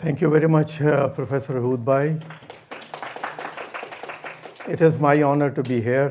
Thank you very much, Professor Hood Bhai. It is my honor to be here.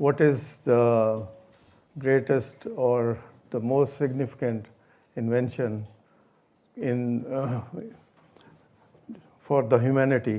What is the greatest or the most significant invention in for the humanity?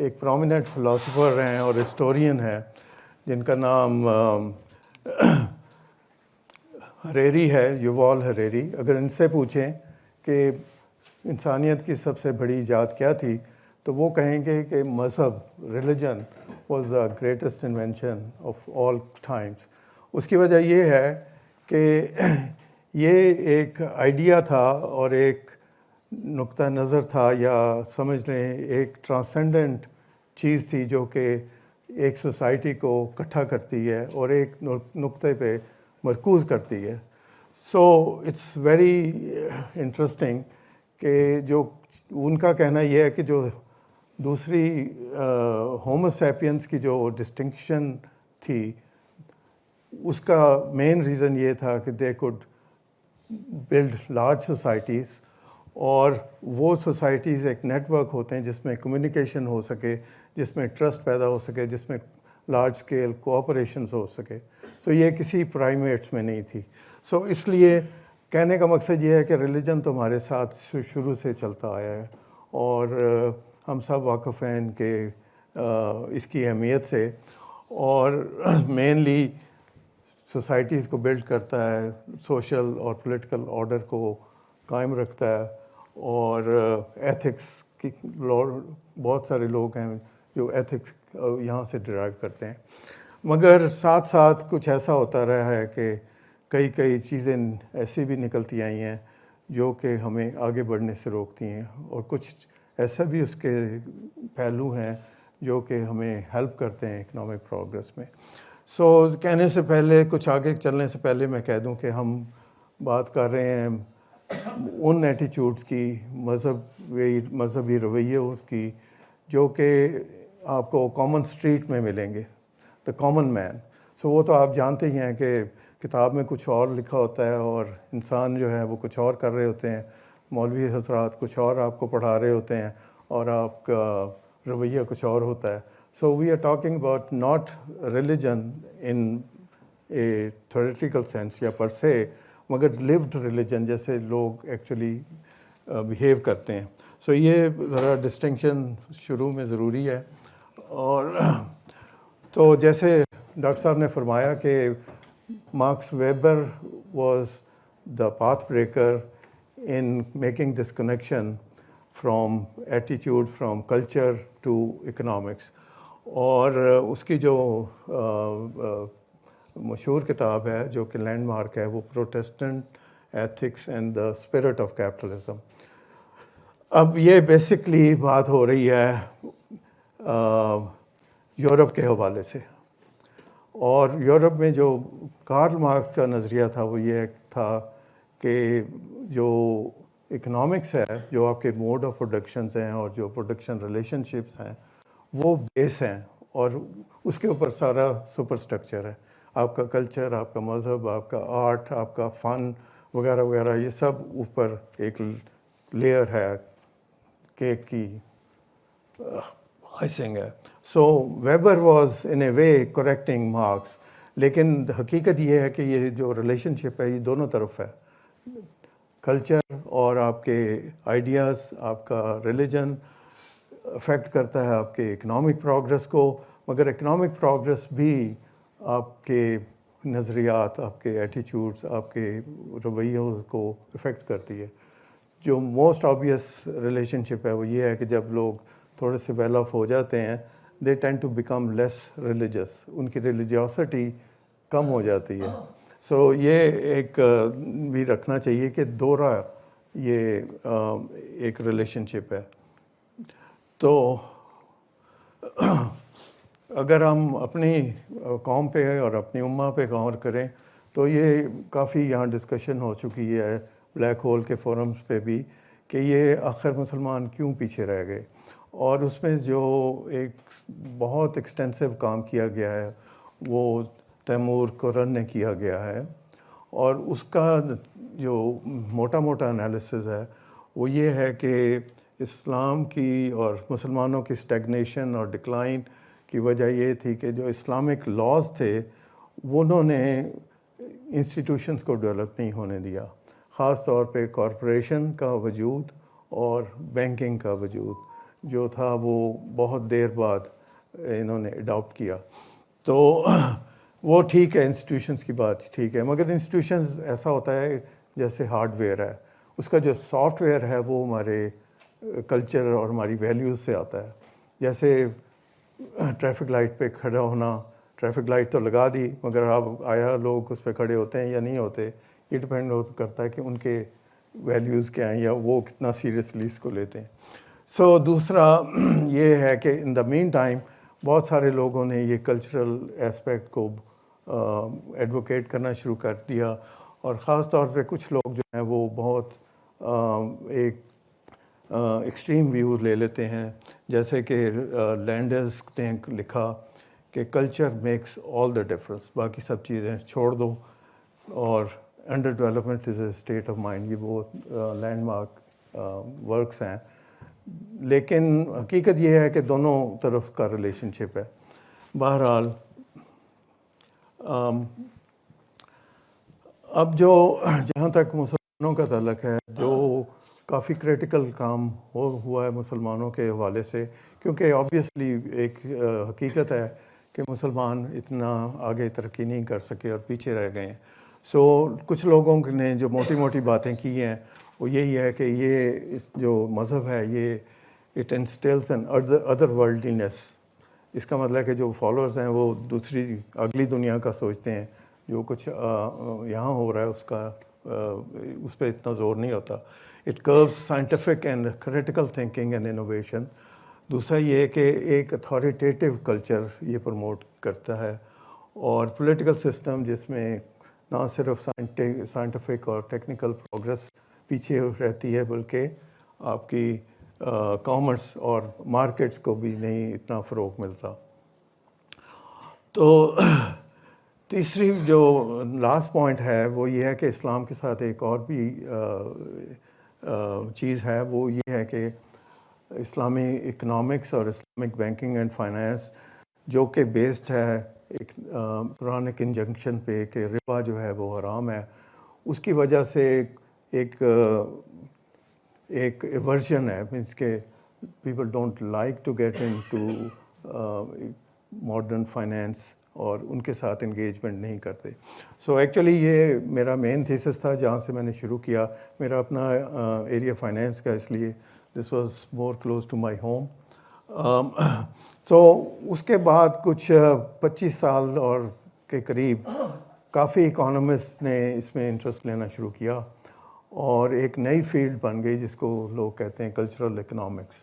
ایک prominent philosopher ہیں اور historian ہیں جن کا نام Hilary ہے، یووال Hilary. اگر ان سے پوچھیں کہ انسانیت کی سب سے بڑی ایجاد کیا تھی تو وہ کہیں گے کہ مذہب، religion was the greatest invention of all times. اس کی وجہ یہ ہے کہ یہ ایک آئیڈیا تھا اور ایک نقطہ نظر تھا، یا سمجھ لیں ایک ٹرانسینڈنٹ چیز تھی جو کہ ایک سوسائٹی کو اکٹھا کرتی ہے اور ایک نقطے پہ مرکوز کرتی ہے. سو اٹس ویری انٹرسٹنگ کہ جو ان کا کہنا یہ ہے کہ جو دوسری ہومو سیپینس کی جو ڈسٹنکشن تھی اس کا مین ریزن یہ تھا کہ they could build large societies, اور وہ سوسائٹیز ایک نیٹ ورک ہوتے ہیں جس میں کمیونیکیشن ہو سکے، جس میں ٹرسٹ پیدا ہو سکے، جس میں لارج اسکیل کوآپریشنز ہو سکے. سو یہ کسی پرائمیٹس میں نہیں تھی. سو اس لیے کہنے کا مقصد یہ ہے کہ ریلیجن تو ہمارے ساتھ شروع سے چلتا آیا ہے، اور ہم سب واقف ہیں ان کے اس کی اہمیت سے، اور مینلی سوسائٹیز کو بلڈ کرتا ہے، سوشل اور پولیٹیکل آرڈر کو قائم رکھتا ہے، اور ایتھکس کی بہت سارے لوگ ہیں جو ایتھکس یہاں سے ڈرائیو کرتے ہیں. مگر ساتھ ساتھ کچھ ایسا ہوتا رہا ہے کہ کئی چیزیں ایسی بھی نکلتی آئی ہیں جو کہ ہمیں آگے بڑھنے سے روکتی ہیں، اور کچھ ایسا بھی اس کے پہلو ہیں جو کہ ہمیں ہیلپ کرتے ہیں اکنامک پروگرس میں. سو کہنے سے پہلے، کچھ آگے چلنے سے پہلے میں کہہ دوں کہ ہم بات کر رہے ہیں ان ایٹیچیوڈس کی، مذہبی رویوں کی جو کہ آپ کو کامن اسٹریٹ میں ملیں گے، دا کامن مین. سو وہ تو آپ جانتے ہی ہیں کہ کتاب میں کچھ اور لکھا ہوتا ہے اور انسان جو ہے وہ کچھ اور کر رہے ہوتے ہیں، مولوی حضرات کچھ اور آپ کو پڑھا رہے ہوتے ہیں اور آپ کا رویہ کچھ اور ہوتا ہے. So we are talking about not religion in a theoretical sense یا پر سے، مگر لیوڈ ریلیجن جیسے لوگ ایکچولی بیہیو کرتے ہیں. سو یہ ذرا ڈسٹنکشن شروع میں ضروری ہے. اور تو جیسے ڈاکٹر صاحب نے فرمایا کہ Max Weber was the path breaker in making this connection from attitude from culture to economics. اور اس کی جو مشہور کتاب ہے جو کہ لینڈ مارک ہے وہ Protestant ethics and the spirit of capitalism. اب یہ بیسکلی بات ہو رہی ہے یورپ کے حوالے سے، اور یورپ میں جو کارل مارکس کا نظریہ تھا وہ یہ تھا کہ جو اکنامکس ہے، جو آپ کے موڈ آف پروڈکشنز ہیں اور جو پروڈکشن ریلیشن شپس ہیں وہ بیس ہیں، اور اس کے اوپر سارا سپر اسٹرکچر ہے. آپ کا کلچر، آپ کا مذہب، آپ کا آرٹ، آپ کا فن وغیرہ وغیرہ، یہ سب اوپر ایک لیئر ہے، کیک کی آئسنگ ہے. So Weber was in a way correcting Marx, لیکن حقیقت یہ ہے کہ یہ جو ریلیشن شپ ہے یہ دونوں طرف ہے. کلچر اور آپ کے آئیڈیاز، آپ کا ریلیجن افیکٹ کرتا ہے آپ کے اکنامک پروگرس کو، مگر اکنامک پروگرس بھی آپ کے نظریات، آپ کے ایٹیچیوڈس، آپ کے رویوں کو افیکٹ کرتی ہے. جو موسٹ آبویس ریلیشن شپ ہے وہ یہ ہے کہ جب لوگ تھوڑے سے ویل آف ہو جاتے ہیں they tend to become less religious, ان کی ریلیجیوسٹی کم ہو جاتی ہے. سو یہ ایک بھی رکھنا چاہیے کہ دوہرا یہ ایک ریلیشن شپ ہے. تو اگر ہم اپنی قوم پہ اور اپنی امہ پہ غور کریں تو یہ کافی یہاں ڈسکشن ہو چکی ہے بلیک ہول کے فورمز پہ بھی کہ یہ آخر مسلمان کیوں پیچھے رہ گئے. اور اس میں جو ایک بہت ایکسٹینسو کام کیا گیا ہے وہ تیمور قرن نے کیا گیا ہے، اور اس کا جو موٹا موٹا انالیسز ہے وہ یہ ہے کہ اسلام کی اور مسلمانوں کی اسٹیگنیشن اور ڈکلائن کی وجہ یہ تھی کہ جو اسلامک لاز تھے وہ انہوں نے انسٹیٹیوشنز کو ڈیولپ نہیں ہونے دیا، خاص طور پہ کارپوریشن کا وجود اور بینکنگ کا وجود. جو تھا وہ بہت دیر بعد انہوں نے اڈاپٹ کیا. تو وہ ٹھیک ہے, انسٹیٹیوشنس کی بات ٹھیک ہے, مگر انسٹیٹیوشنز ایسا ہوتا ہے جیسے ہارڈ ویئر ہے, اس کا جو سافٹ ویئر ہے وہ ہمارے کلچر اور ہماری ویلیوز سے آتا ہے. جیسے ٹریفک لائٹ پہ کھڑا ہونا, ٹریفک لائٹ تو لگا دی مگر اب آیا لوگ اس پہ کھڑے ہوتے ہیں یا نہیں ہوتے, یہ ڈپینڈ کرتا ہے کہ ان کے ویلیوز کیا ہیں یا وہ کتنا سیریسلی اس کو لیتے ہیں. سو دوسرا یہ ہے کہ ان دا مین ٹائم بہت سارے لوگوں نے یہ کلچرل ایسپیکٹ کو ایڈوکیٹ کرنا شروع کر دیا, اور خاص طور پہ کچھ لوگ جو ہیں وہ بہت ایک ایکسٹریم ویو لے لیتے ہیں. جیسے کہ لینڈرز نے لکھا کہ culture makes all the difference, باقی سب چیزیں چھوڑ دو, اور under development is a state of mind, یہ وہ لینڈ مارک ورکس ہیں. لیکن حقیقت یہ ہے کہ دونوں طرف کا ریلیشن شپ ہے. بہرحال اب جو جہاں تک مسلمانوں کا تعلق ہے, جو کافی کریٹیکل کام ہوا ہے مسلمانوں کے حوالے سے, کیونکہ آبویسلی ایک حقیقت ہے کہ مسلمان اتنا آگے ترقی نہیں کر سکے اور پیچھے رہ گئے ہیں. سو کچھ لوگوں نے جو موٹی موٹی باتیں کی ہیں وہ یہی ہے کہ یہ جو مذہب ہے یہ اٹ انسٹلز این ادر ورلڈلینس. اس کا مطلب ہے کہ جو فالوورز ہیں وہ دوسری اگلی دنیا کا سوچتے ہیں, جو کچھ یہاں ہو رہا ہے اس کا اس پہ اتنا زور نہیں ہوتا. It curbs scientific and critical thinking and innovation. دوسرا یہ ہے کہ ایک اتھارٹیٹیو کلچر یہ پروموٹ کرتا ہے, اور پولیٹیکل سسٹم جس میں نہ صرف سائنٹیفک اور ٹیکنیکل پروگرس پیچھے رہتی ہے بلکہ آپ کی کامرس اور مارکیٹس کو بھی نہیں اتنا فروغ ملتا. تو تیسری جو لاسٹ پوائنٹ ہے وہ یہ ہے کہ اسلام کے ساتھ ایک اور بھی چیز ہے, وہ یہ ہے کہ اسلامی اکنامکس اور اسلامک بینکنگ اینڈ فائنانس جو کہ بیسڈ ہے ایک قرآن انجنکشن پہ کہ ربا جو ہے وہ حرام ہے, اس کی وجہ سے ایک ایورژن ہے, مینس کہ people don't like to get into modern finance اور ان کے ساتھ انگیجمنٹ نہیں کرتے. سو ایکچولی یہ میرا مین تھیسس تھا جہاں سے میں نے شروع کیا, میرا اپنا ایریا فائنینس کا, اس لیے this was more close to my home. تو اس کے بعد کچھ 25 سال اور کے قریب کافی اکانومسٹ نے اس میں انٹرسٹ لینا شروع کیا, اور ایک نئی فیلڈ بن گئی جس کو لوگ کہتے ہیں کلچرل اکنامکس.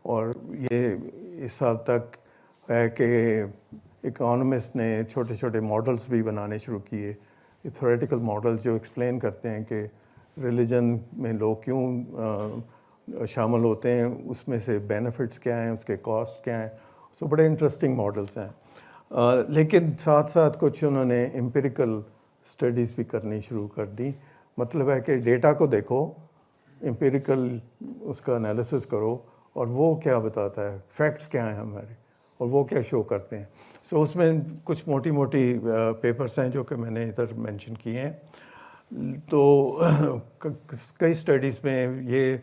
اور یہ اس سال تک ہے کہ اکانومسٹ نے چھوٹے چھوٹے ماڈلز بھی بنانے شروع کیے, تھیوریٹیکل ماڈلز جو ایکسپلین کرتے ہیں کہ ریلیجن میں لوگ کیوں شامل ہوتے ہیں, اس میں سے بینیفٹس کیا ہیں, اس کے کاسٹ کیا ہیں. سو بڑے انٹرسٹنگ ماڈلس ہیں. لیکن ساتھ ساتھ کچھ انہوں نے امپیریکل اسٹڈیز بھی کرنی شروع کر دی. مطلب ہے کہ ڈیٹا کو دیکھو, امپیریکل اس کا انالیسس کرو, اور وہ کیا بتاتا ہے, فیکٹس کیا ہیں ہمارے, اور وہ کیا شو کرتے ہیں. سو اس میں کچھ موٹی موٹی پیپرس ہیں جو کہ میں نے ادھر مینشن کیے ہیں. تو کئی اسٹڈیز میں یہ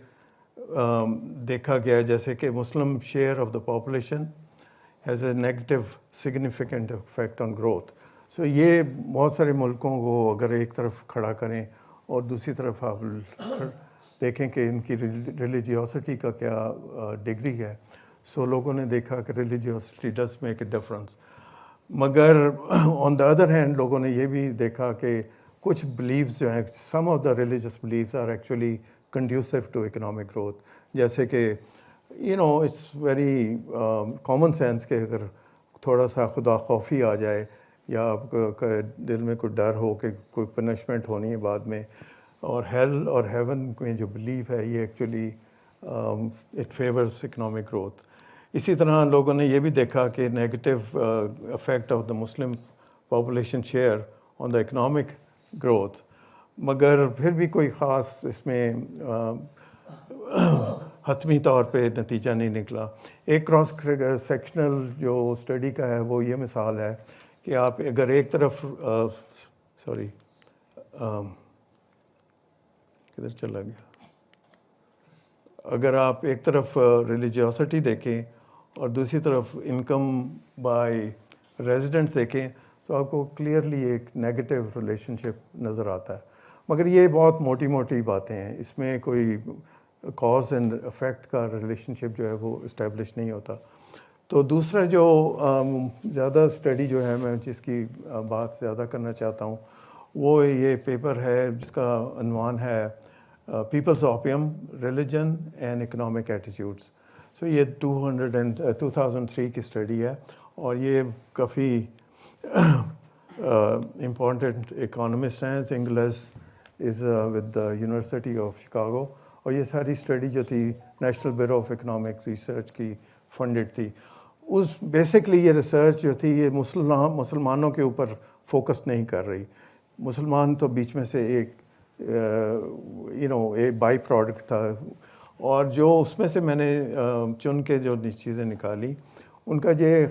دیکھا گیا جیسے کہ Muslim share of the population has a negative significant effect on growth. So یہ بہت سارے ملکوں کو اگر ایک طرف کھڑا کریں اور دوسری طرف آپ دیکھیں کہ ان کی ریلیجیوسٹی کا کیا ڈگری ہے. سو لوگوں نے دیکھا کہ religiosity does make a difference. مگر آن دا ادر ہینڈ لوگوں نے یہ بھی دیکھا کہ کچھ بلیفز جو ہیں, some of the religious beliefs are actually conducive to economic growth. جیسے کہ اٹس ویری کامن سینس کہ اگر تھوڑا سا خدا خوفی آ جائے یا آپ کا دل میں کوئی ڈر ہو کہ کوئی پنشمنٹ ہونی ہے بعد میں, اور ہیل اور ہیون میں جو بلیف ہے یہ actually it favours economic growth. اسی طرح لوگوں نے یہ بھی دیکھا کہ negative effect of the Muslim population share on the economic growth, مگر پھر بھی کوئی خاص اس میں حتمی طور پہ نتیجہ نہیں نکلا. ایک کراس سیکشنل جو اسٹڈی کا ہے وہ یہ مثال ہے کہ آپ اگر ایک طرف کدھر چلا گیا, اگر آپ ایک طرف ریلیجیوسٹی دیکھیں اور دوسری طرف انکم بائی ریزیڈنٹس دیکھیں تو آپ کو کلیئرلی ایک نیگیٹو ریلیشن شپ نظر آتا ہے. مگر یہ بہت موٹی موٹی باتیں ہیں, اس میں کوئی کاز اینڈ افیکٹ کا ریلیشن شپ جو ہے وہ اسٹیبلش نہیں ہوتا. تو دوسرا جو زیادہ اسٹڈی جو ہے میں جس کی بات زیادہ کرنا چاہتا ہوں وہ یہ پیپر ہے جس کا عنوان ہے people's opium religion and economic attitudes. So یہ 2003 کی اسٹڈی ہے اور یہ کافی امپورٹنٹ اکانومسٹ ہیں. Zingales is with the University of Chicago, اور یہ ساری اسٹڈی جو تھی National Bureau of Economic Research کی فنڈڈ تھی. اس بیسکلی یہ ریسرچ جو تھی یہ مسلمانوں کے اوپر فوکس نہیں کر رہی. مسلمان تو بیچ میں سے ایک ایک بائی پروڈکٹ تھا, اور جو اس میں سے میں نے چن کے جو چیزیں نکالی ان کا یہ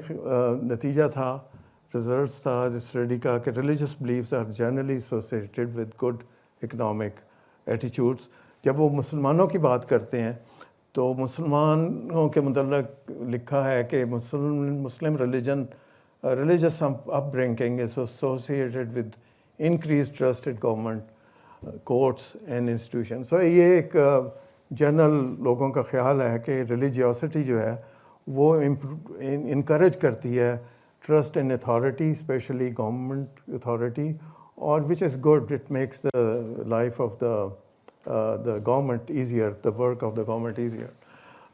نتیجہ تھا, ریزلٹس تھا اسٹڈی کا کہ religious beliefs are generally associated with good economic attitudes. جب وہ مسلمانوں کی بات کرتے ہیں تو مسلمانوں کے متعلق لکھا ہے کہ Muslim religious upbringing is associated with increase trust in government, courts and institution. So یہ ایک جنرل لوگوں کا خیال ہے کہ ریلیجیوسٹی جو ہے وہ انکریج کرتی ہے trust in authority, especially government authority, اور which is good, it makes the life of the government easier, the work of the government easier.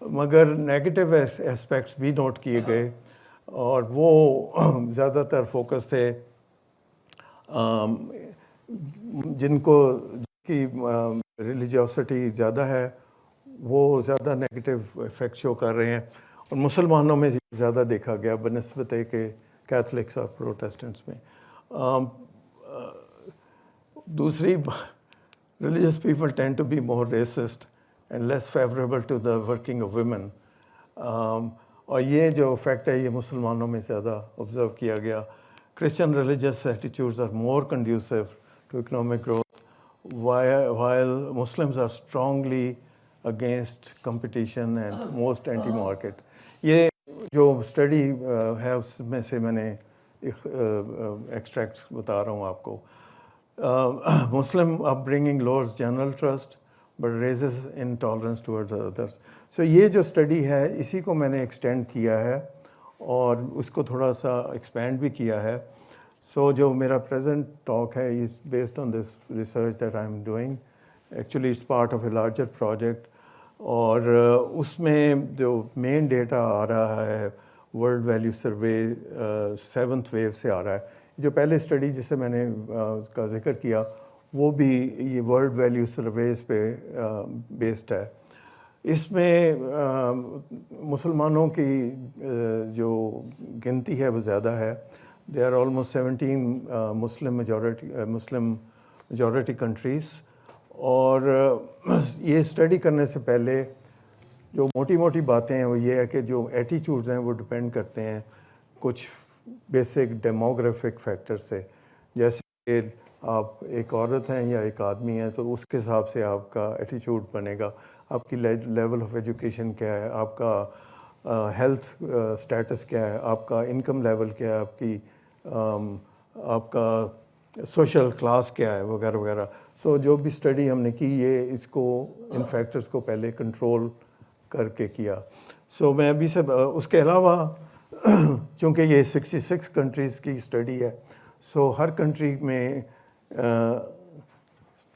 مگر نیگیٹو اسپیکٹس بھی نوٹ کیے گئے اور وہ زیادہ تر فوکس تھے جن کی ریلیجیوسٹی زیادہ ہے وہ زیادہ نیگیٹو افیکٹ شو کر رہے ہیں, اور مسلمانوں میں زیادہ دیکھا گیا بنسبت کہ کیتھلکس اور پروٹیسٹنٹس میں. دوسری religious people tend to be more racist and less favorable to the working of women. اور یہ جو فیکٹ ہے یہ مسلمانوں میں زیادہ آبزرو کیا گیا. Christian religious attitudes are more conducive to economic growth, while Muslims are strongly against competition and most anti-market. یہ جو اسٹڈی ہے اس میں سے میں نے ایکسٹریکٹس بتا رہا ہوں آپ کو. Muslim upbringing lowers general trust but raises intolerance towards others. So یہ جو اسٹڈی ہے اسی کو میں نے ایکسٹینڈ کیا ہے اور اس کو تھوڑا سا ایکسپینڈ بھی کیا ہے. سو جو میرا پریزنٹ ٹاک ہے is based on this research that I am doing. Actually it's part of a larger project, اور اس میں جو مین ڈیٹا آ رہا ہے world value survey 7th view سے آ رہا ہے. جو پہلے اسٹڈی جسے میں نے اس کا ذکر کیا وہ بھی یہ ورلڈ ویلیو سرویز پہ بیسڈ ہے. اس میں مسلمانوں کی جو گنتی ہے وہ زیادہ ہے. They are almost 17 Muslim majority countries. اور یہ اسٹڈی کرنے سے پہلے جو موٹی موٹی باتیں ہیں وہ یہ ہے کہ جو ایٹیچیوڈز ہیں وہ ڈپینڈ کرتے ہیں کچھ بیسک ڈیموگرافک فیکٹر سے. جیسے کہ آپ ایک عورت ہیں یا ایک آدمی ہیں تو اس کے حساب سے آپ کا ایٹیچیوڈ بنے گا. آپ کی لیول آف ایجوکیشن کیا ہے, آپ کا ہیلتھ اسٹیٹس کیا ہے, آپ کا انکم لیول کیا ہے, آپ کا سوشل کلاس کیا ہے, وغیرہ وغیرہ. سو جو بھی اسٹڈی ہم نے کی یہ اس کو ان فیکٹرز کو پہلے کنٹرول کر کے کیا. سو میں ابھی سے اس کے علاوہ چونکہ یہ 66 کنٹریز کی اسٹڈی ہے سو ہر کنٹری میں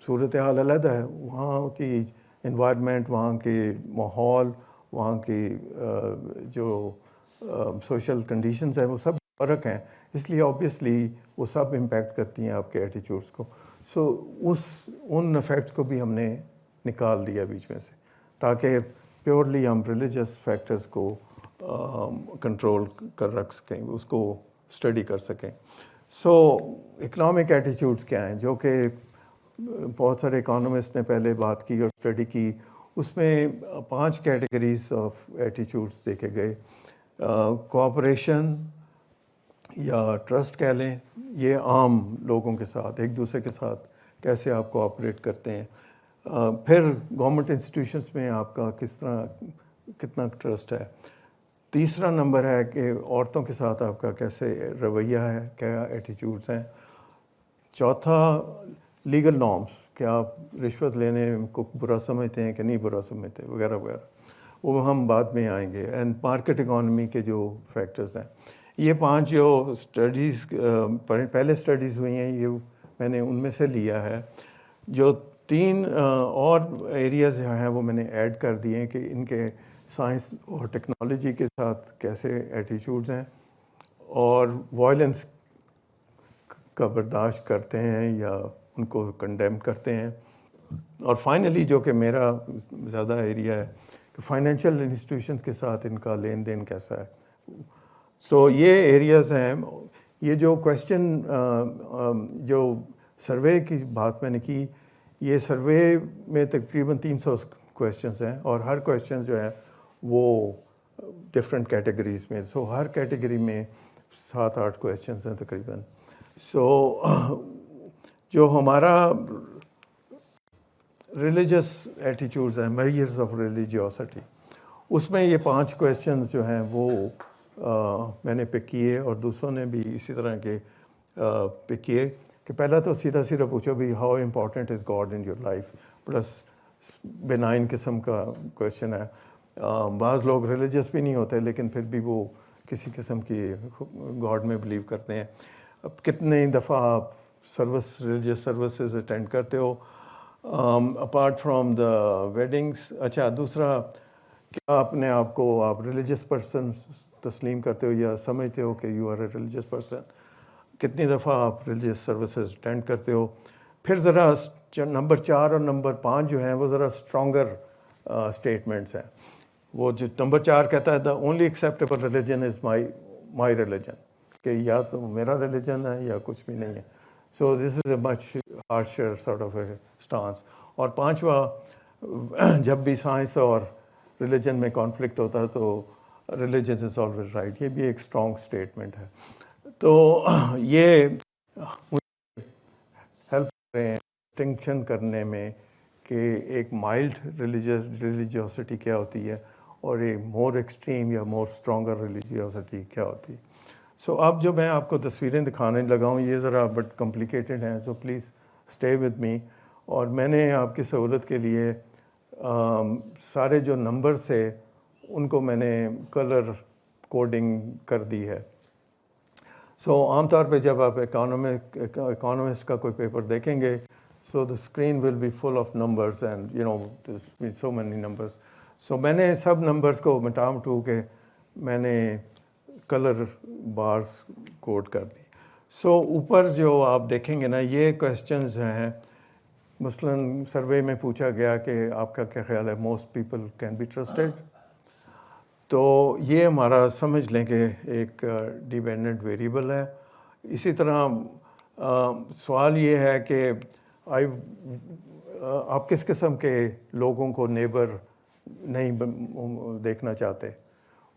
صورتحال علیحدہ ہے. وہاں کی انوائرمنٹ, وہاں کے ماحول, وہاں کی جو سوشل کنڈیشنز ہیں وہ سب فرق ہیں, اس لیے آبویسلی وہ سب امپیکٹ کرتی ہیں آپ کے ایٹیچیوڈس کو. سو ان افیکٹس کو بھی ہم نے نکال دیا بیچ میں سے تاکہ پیورلی ہم ریلیجس فیکٹرز کو کنٹرول کر رکھ سکیں, اس کو اسٹڈی کر سکیں. سو اکنامک ایٹیچیوڈس کیا ہیں جو کہ بہت سارے اکانومسٹ نے پہلے بات کی اور اسٹڈی کی. اس میں 5 کیٹیگریز آف ایٹیچیوڈس دیکھے گئے. کوآپریشن یا ٹرسٹ کہہ لیں, یہ عام لوگوں کے ساتھ ایک دوسرے کے ساتھ کیسے آپ کوآپریٹ کرتے ہیں. پھر گورنمنٹ انسٹیٹیوشنس میں آپ کا کس طرح کتنا ٹرسٹ ہے. تیسرا نمبر ہے کہ عورتوں کے ساتھ آپ کا کیسے رویہ ہے, کیا ایٹیچیوڈس ہیں. چوتھا لیگل نارمس, کہ آپ رشوت لینے کو برا سمجھتے ہیں کہ نہیں برا سمجھتے وغیرہ وغیرہ, وہ ہم بعد میں آئیں گے. اینڈ مارکیٹ اکانومی کے جو فیکٹرز ہیں, یہ 5 جو اسٹڈیز پہلے اسٹڈیز ہوئی ہیں یہ میں نے ان میں سے لیا ہے. جو 3 اور ایریاز جو ہیں وہ میں نے ایڈ کر دیے ہیں کہ ان کے سائنس اور ٹیکنالوجی کے ساتھ کیسے ایٹیچیوڈز ہیں, اور وائلنس کا برداشت کرتے ہیں یا ان کو کنڈیم کرتے ہیں. اور فائنلی جو کہ میرا زیادہ ایریا ہے کہ فائنینشیل انسٹیٹیوشنس کے ساتھ ان کا لین دین کیسا ہے. سو یہ ایریاز ہیں. یہ جو کویشچن جو سروے کی بات میں نے کی, یہ سروے میں تقریباً 300 کویشچنس ہیں, اور ہر کویشچن جو ہے وہ ڈفرینٹ کیٹیگریز میں. سو ہر کیٹیگری میں 7-8 کویشچنس ہیں تقریباً. سو جو ہمارا ریلیجس ایٹیچیوڈز ہیں, میجرز آف ریلیجیوسٹی, اس میں یہ 5 کویشچنز جو ہیں وہ میں نے پک کیے, اور دوسروں نے بھی اسی طرح کے پک کیے. کہ پہلا تو سیدھا سیدھا پوچھو بھی how important is God in your life, plus benign قسم کا کویشچن ہے. بعض لوگ ریلیجس بھی نہیں ہوتے لیکن پھر بھی وہ کسی قسم کی گاڈ میں بلیو کرتے ہیں. اب کتنے دفعہ آپ ریلیجس سروسز اٹینڈ کرتے ہو اپارٹ فرام دا ویڈنگس. اچھا, دوسرا کیا اپنے آپ کو آپ ریلیجس پرسن تسلیم کرتے ہو یا سمجھتے ہو کہ you are a religious person. کتنی دفعہ آپ ریلیجس سروسز اٹینڈ کرتے ہو. پھر ذرا نمبر 4 اور نمبر 5 جو ہیں وہ ذرا اسٹرانگر اسٹیٹمنٹس ہیں. وہ جو نمبر 4 کہتا ہے دا only acceptable religion is my religion, کہ یا تو میرا ریلیجن ہے یا کچھ بھی نہیں ہے. سو دس از اے مچ ہارشر سارٹ آف اے اسٹانس. اور 5واں, جب بھی سائنس اور ریلیجن میں کانفلکٹ ہوتا ہے تو ریلیجن از آلویز رائٹ. یہ بھی ایک اسٹرانگ اسٹیٹمنٹ ہے. تو یہ ہیلپ کر رہے ہیں ڈسٹنکشن کرنے میں کہ ایک مائلڈ ریلیجیوسٹی کیا ہوتی ہے اور ایک مور ایکسٹریم یا مور اسٹرانگر ریلیجیوسٹی کیا ہوتی ہے. سو اب جو میں آپ کو تصویریں دکھانے لگا ہوں یہ ذرا بٹ کمپلیکیٹڈ ہیں, so please stay with me. اور میں نے آپ کی سہولت کے لیے سارے جو نمبرز تھے ان کو میں نے کلر کوڈنگ کر دی ہے. سو عام طور پہ جب آپ اکانومسٹ کا کوئی پیپر دیکھیں گے, so the screen will be full of numbers and you know so many numbers. So میں نے سب نمبرز کو مٹا مٹو کے میں نے کلر بارز کوڈ کر دی. سو اوپر جو آپ دیکھیں گے نا, یہ کویشچنز ہیں. مثلاً سروے میں پوچھا گیا کہ آپ کا کیا خیال ہے most people can be trusted. تو یہ ہمارا سمجھ لیں کہ ایک ڈیپینڈنٹ ویریبل ہے. اسی طرح سوال یہ ہے کہ آپ کس قسم کے لوگوں کو نیبر نہیں دیکھنا چاہتے.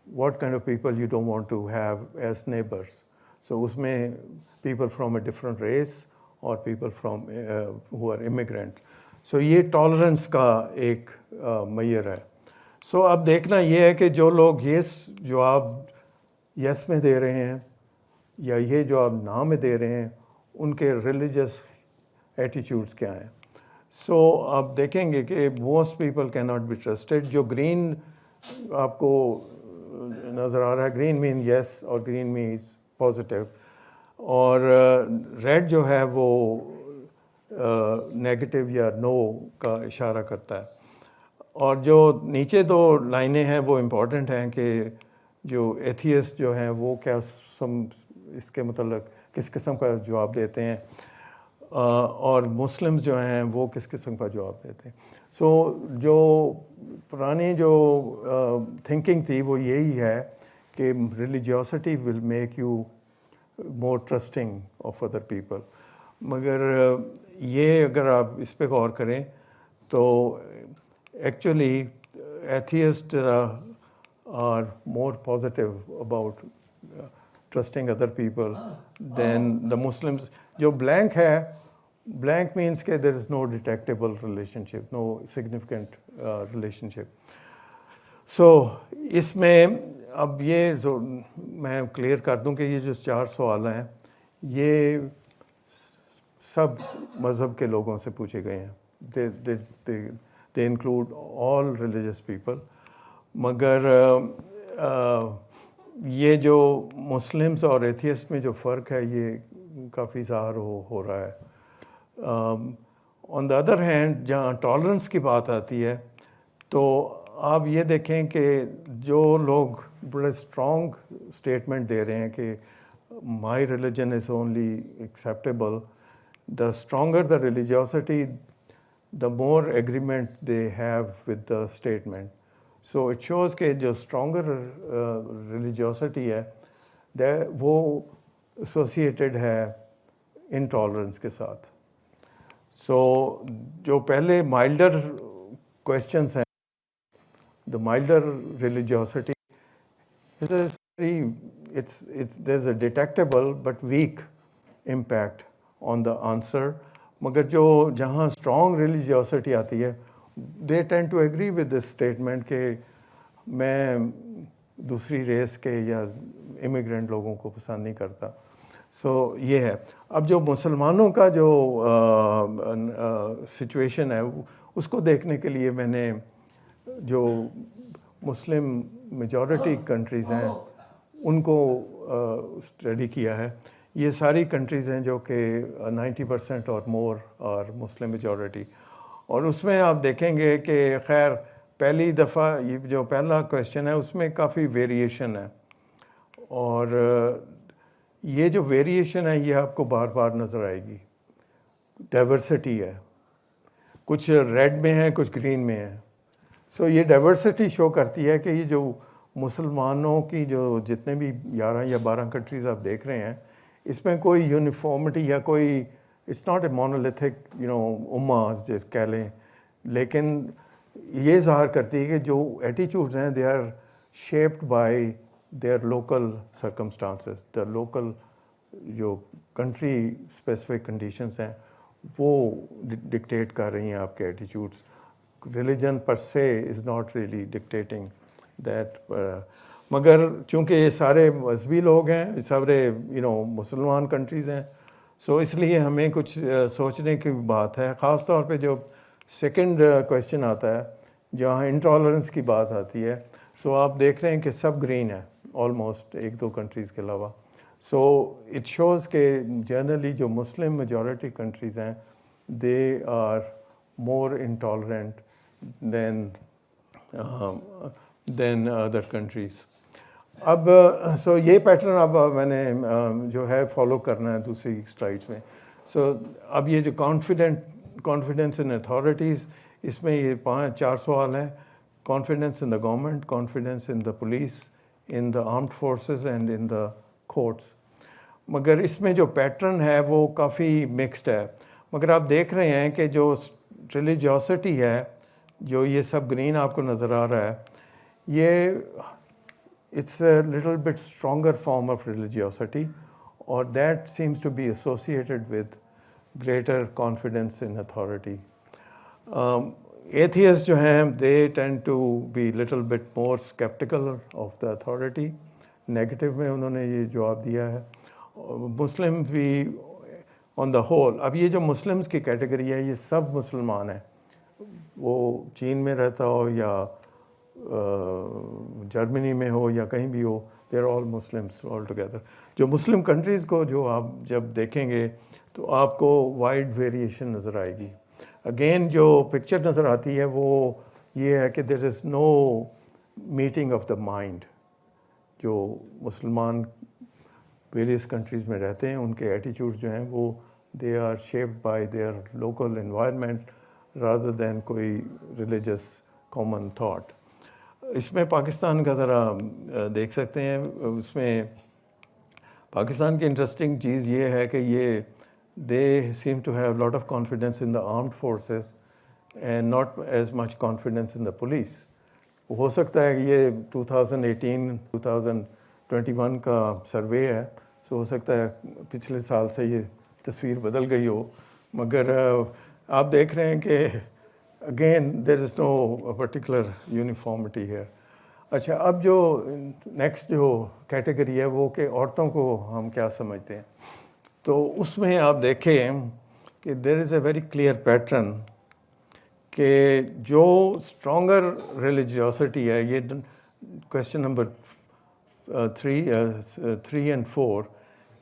What kind of people you don't want to have as neighbours. So اس میں people from a different race اور people from who are immigrant. So یہ ٹالرنس کا ایک معیار ہے. سو اب دیکھنا یہ ہے کہ جو لوگ یس جواب یس میں دے رہے ہیں یا یہ جواب نا میں دے رہے ہیں ان کے ریلیجس ایٹیچیوڈس کیا ہیں. سو آپ دیکھیں گے کہ most people can not be trusted. جو گرین آپ کو نظر آ رہا ہے, گرین مین یس اور گرین مینز پازیٹیو, اور ریڈ جو ہے وہ نیگیٹو یا نو کا اشارہ کرتا ہے. اور جو نیچے 2 لائنیں ہیں وہ امپورٹنٹ ہیں کہ جو ایتھیسٹ جو ہیں وہ کیا اس کے متعلق کس قسم کا جواب دیتے ہیں, اور مسلمز جو ہیں وہ کس قسم کا جواب دیتے ہیں. سو جو پرانی جو تھنکنگ تھی وہ یہی ہے کہ religiosity will make you more trusting of other people. مگر یہ اگر آپ اس پہ غور کریں تو actually atheist are more positive about trusting other people than the Muslims. جو بلینک ہے blank means کہ there is no detectable relationship, no significant relationship. So اس میں اب یہ جو میں کلیئر کر دوں کہ یہ جو 4 سوال ہیں یہ سب مذہب کے لوگوں سے پوچھے گئے ہیں. they include all religious people. مگر یہ جو مسلمس اور ایتھیسٹ میں جو فرق ہے یہ کافی ظاہر ہو رہا ہے. آن دا ادر ہینڈ جہاں ٹالرنس کی بات آتی ہے تو آپ یہ دیکھیں کہ جو لوگ بڑے اسٹرانگ اسٹیٹمنٹ دے رہے ہیں کہ مائی religion is only acceptable, the stronger the religiosity the more agreement they have with the statement. So it shows کہ جو stronger religiosity ہے وہ associated ہے intolerance کے ساتھ. So جو پہلے milder questions ہیں, the milder religiosity there's a detectable but weak impact on the answer. مگر جو جہاں اسٹرانگ ریلیجیوسٹی آتی ہے they tend to agree with this statement کہ میں دوسری ریس کے یا امیگرینٹ لوگوں کو پسند نہیں کرتا. سو یہ ہے. اب جو مسلمانوں کا جو سچویشن ہے اس کو دیکھنے کے لیے میں نے جو مسلم میجورٹی کنٹریز ہیں ان کو اسٹڈی کیا ہے. یہ ساری کنٹریز ہیں جو کہ 90% اور مور اور مسلم میجورٹی, اور اس میں آپ دیکھیں گے کہ خیر پہلی دفعہ یہ جو پہلا کویشچن ہے اس میں کافی ویریشن ہے, اور یہ جو ویریشن ہے یہ آپ کو بار بار نظر آئے گی. ڈائیورسٹی ہے, کچھ ریڈ میں ہے کچھ گرین میں ہے. سو یہ ڈائیورسٹی شو کرتی ہے کہ یہ جو مسلمانوں کی جو جتنے بھی 11 یا 12 کنٹریز آپ دیکھ رہے ہیں اس میں کوئی یونیفارمٹی یا کوئی اٹس ناٹ اے مونولیتھک اماز جیسے کہہ لیں, لیکن یہ ظاہر کرتی ہے کہ جو ایٹیچیوڈز ہیں they are shaped by their local circumstances. The local جو کنٹری اسپیسیفک کنڈیشنز ہیں وہ ڈکٹیٹ کر رہی ہیں آپ کے ایٹیچیوڈس. ریلیجن پر سے is not really dictating that. مگر چونکہ یہ سارے مذہبی لوگ ہیں, سارے مسلمان کنٹریز ہیں, سو اس لیے ہمیں کچھ سوچنے کی بات ہے. خاص طور پہ جو سیکنڈ کویشچن آتا ہے جہاں انٹالرنس کی بات آتی ہے, سو آپ دیکھ رہے ہیں کہ سب گرین ہے آلموسٹ 1-2 کنٹریز کے علاوہ. سو اٹ شوز کہ جنرلی جو مسلم میجورٹی کنٹریز ہیں they are more intolerant than other countries. اب سو یہ پیٹرن اب میں نے جو ہے فالو کرنا ہے دوسری سلائڈس میں. سو اب یہ جو کانفیڈنس ان اتھارٹیز, اس میں یہ 4 سوال ہیں. Confidence in the government, confidence in the police, in the armed forces and in the courts. مگر اس میں جو پیٹرن ہے وہ کافی مکسڈ ہے. مگر آپ دیکھ رہے ہیں کہ جو ریلیجیوسٹی ہے, جو یہ سب گرین آپ کو نظر آ رہا ہے, یہ it's a little bit stronger form of religiosity, or that seems to be associated with greater confidence in authority. Atheists جو ہیں they tend to be little bit more skeptical of the authority. Negative میں انہوں نے یہ جواب دیا ہے. مسلم بھی on the whole, اب یہ جو مسلمس کی کیٹیگری ہے یہ سب مسلمان ہیں, وہ چین میں رہتا ہو یا جرمنی میں ہو یا کہیں بھی ہو, they are all Muslims all together. جو مسلم کنٹریز کو جو آپ جب دیکھیں گے تو آپ کو وائڈ ویریشن نظر آئے گی. اگین جو پکچر نظر آتی ہے وہ یہ ہے کہ دیر is know meeting of the mind. جو مسلمان ویریس کنٹریز میں رہتے ہیں ان کے ایٹیچیوڈ جو ہیں وہ they are shaped by their local environment rather than کوئی ریلیجس کامن تھاٹ. اس میں پاکستان کا ذرا دیکھ سکتے ہیں. اس میں پاکستان کی انٹرسٹنگ چیز یہ ہے کہ یہ they seem to have lot of confidence in the armed forces and not as much confidence in the police. ہو سکتا ہے کہ یہ 2018-2021 کا سروے ہے, سو ہو سکتا ہے پچھلے سال سے یہ تصویر بدل گئی ہو. مگر آپ دیکھ رہے ہیں کہ again there is no particular uniformity ہے. اچھا اب جو نیکسٹ جو کیٹیگری ہے وہ کہ عورتوں کو ہم کیا سمجھتے ہیں. تو اس میں آپ دیکھیں کہ دیر از اے ویری کلیئر پیٹرن کہ جو اسٹرانگر ریلیجیوسٹی ہے, یہ کویشچن نمبر 3 اینڈ 4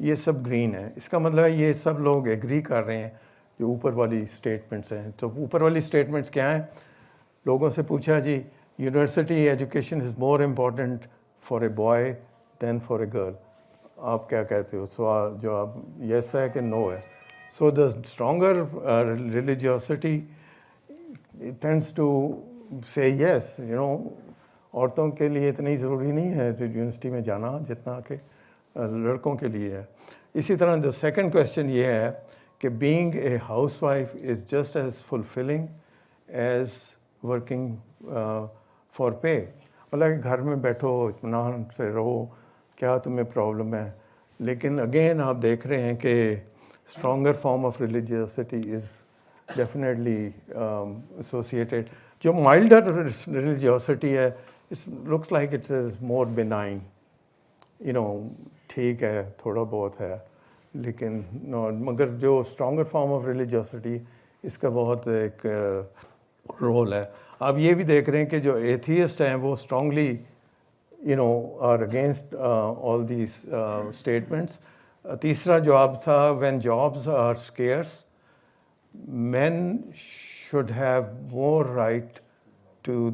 یہ سب گرین ہے. اس کا مطلب ہے یہ سب لوگ ایگری کر رہے ہیں جو اوپر والی اسٹیٹمنٹس ہیں. تو اوپر والی اسٹیٹمنٹس کیا ہیں؟ لوگوں سے پوچھا جی university education is more important for a boy than for a girl. آپ کیا کہتے ہو؟ سوال جواب یس ہے کہ نو ہے. So the stronger religiosity tends to say yes, عورتوں کے لیے اتنی ضروری نہیں ہے جو یونیورسٹی میں جانا جتنا کہ لڑکوں کے لیے ہے. اسی طرح جو سیکنڈ کویشچن یہ ہے کہ being a house wife is just as fulfilling as working for pay. مطلب کہ گھر میں بیٹھو اطمینان سے رہو, کیا تمہیں پرابلم ہے. لیکن اگین آپ دیکھ رہے ہیں کہ stronger form of religiosity is definitely associated. جو مائلڈر ریلیجیوسٹی ہے it looks like it's is more benign, ٹھیک ہے تھوڑا بہت ہے, لیکن مگر جو اسٹرانگر فارم آف ریلیجیوسٹی اس کا بہت ایک رول ہے. آپ یہ بھی دیکھ رہے ہیں کہ جو ایتھیسٹ ہیں وہ strongly are against all these statements. تیسرا جواب تھا when jobs are scarce men should have more right to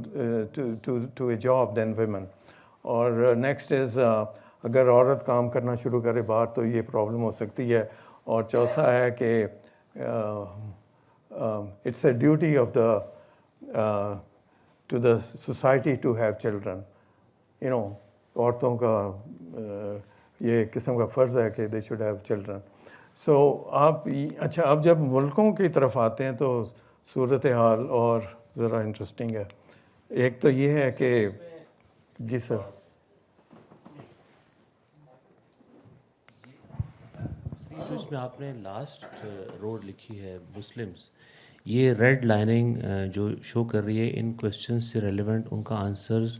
a job than women. اور نیکسٹ از اگر عورت کام کرنا شروع کرے باہر تو یہ پرابلم ہو سکتی ہے. اور چوتھا ہے کہ it's a duty of the to the society to have children. عورتوں کا یہ قسم کا فرض ہے کہ they should have children. So آپ اچھا اب جب ملکوں کی طرف آتے ہیں تو صورتحال اور ذرا انٹرسٹنگ ہے. ایک تو یہ ہے کہ جی سر جو اس میں آپ نے لاسٹ روڈ لکھی ہے مسلمس, یہ ریڈ لائننگ جو شو کر رہی ہے ان کویشچنز سے ریلیونٹ ان کا آنسرز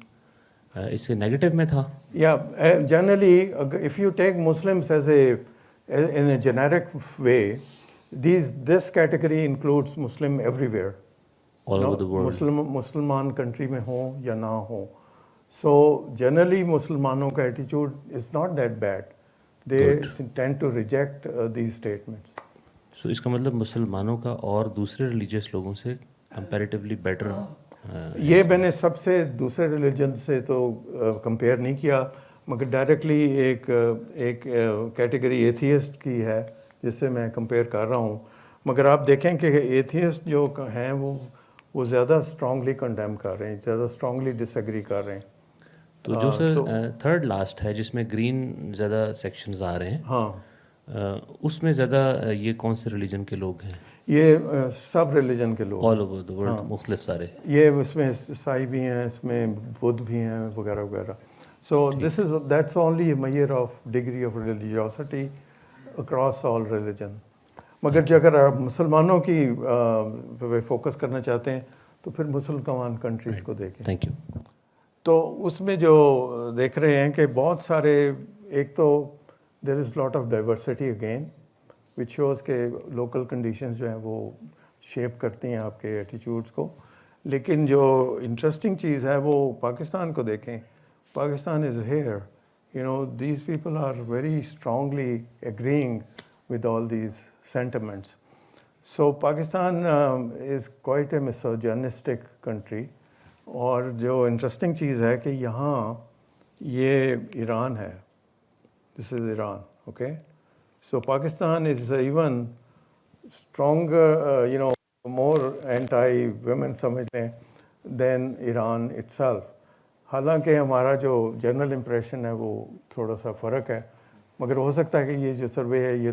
اس سے نیگیٹو میں تھا. یا generally if you take Muslims as a in a generic way, this category includes Muslim everywhere. All over the world. مسلمان کنٹری میں ہوں یا نہ ہوں. So generally مسلمانوں کا ایٹیچیوڈ is not that bad. They tend to reject these statements. So اس کا مطلب مسلمانوں کا اور دوسرے ریلیجیس لوگوں سے کمپیریٹیولی بیٹر. یہ میں نے سب سے دوسرے ریلیجن سے تو کمپیئر نہیں کیا, مگر ڈائریکٹلی ایک کیٹیگری ایتھیسٹ کی ہے جس سے میں کمپیئر کر رہا ہوں. مگر آپ دیکھیں کہ ایتھیسٹ جو ہیں وہ زیادہ اسٹرانگلی کنڈیم کر رہے ہیں, زیادہ اسٹرانگلی ڈس ایگری کر رہے ہیں. تو جو سر تھرڈ لاسٹ ہے جس میں گرین زیادہ سیکشنز آ رہے ہیں, ہاں اس میں زیادہ یہ کون سے ریلیجن کے لوگ ہیں؟ یہ سب ریلیجن کے لوگ, آل اوور دا ورلڈ, مختلف سارے. یہ اس میں عیسائی بھی ہیں, اس میں بدھ بھی ہیں وغیرہ وغیرہ. So that's only a measure of degree of religiosity across all religion. مگر جو اگر آپ مسلمانوں کی فوکس کرنا چاہتے ہیں تو پھر مسلمان کنٹریز کو دیکھیں. Thank you. تو اس میں جو دیکھ رہے ہیں کہ بہت سارے, ایک تو there is lot of diversity again which shows کہ لوکل کنڈیشنز جو ہیں وہ شیپ کرتی ہیں آپ کے ایٹیچیوڈس کو. لیکن جو انٹرسٹنگ چیز ہے وہ پاکستان کو دیکھیں. Pakistan is here. These people are very strongly agreeing with all these sentiments. So Pakistan is quite a misogynistic country. اور جو انٹرسٹنگ چیز ہے کہ یہاں یہ ایران ہے, this is Iran, okay? So Pakistan is even stronger, more anti-women سمجھ لیں than Iran itself. حالانکہ ہمارا جو جنرل امپریشن ہے وہ تھوڑا سا فرق ہے, مگر ہو سکتا ہے کہ یہ جو سروے ہے یہ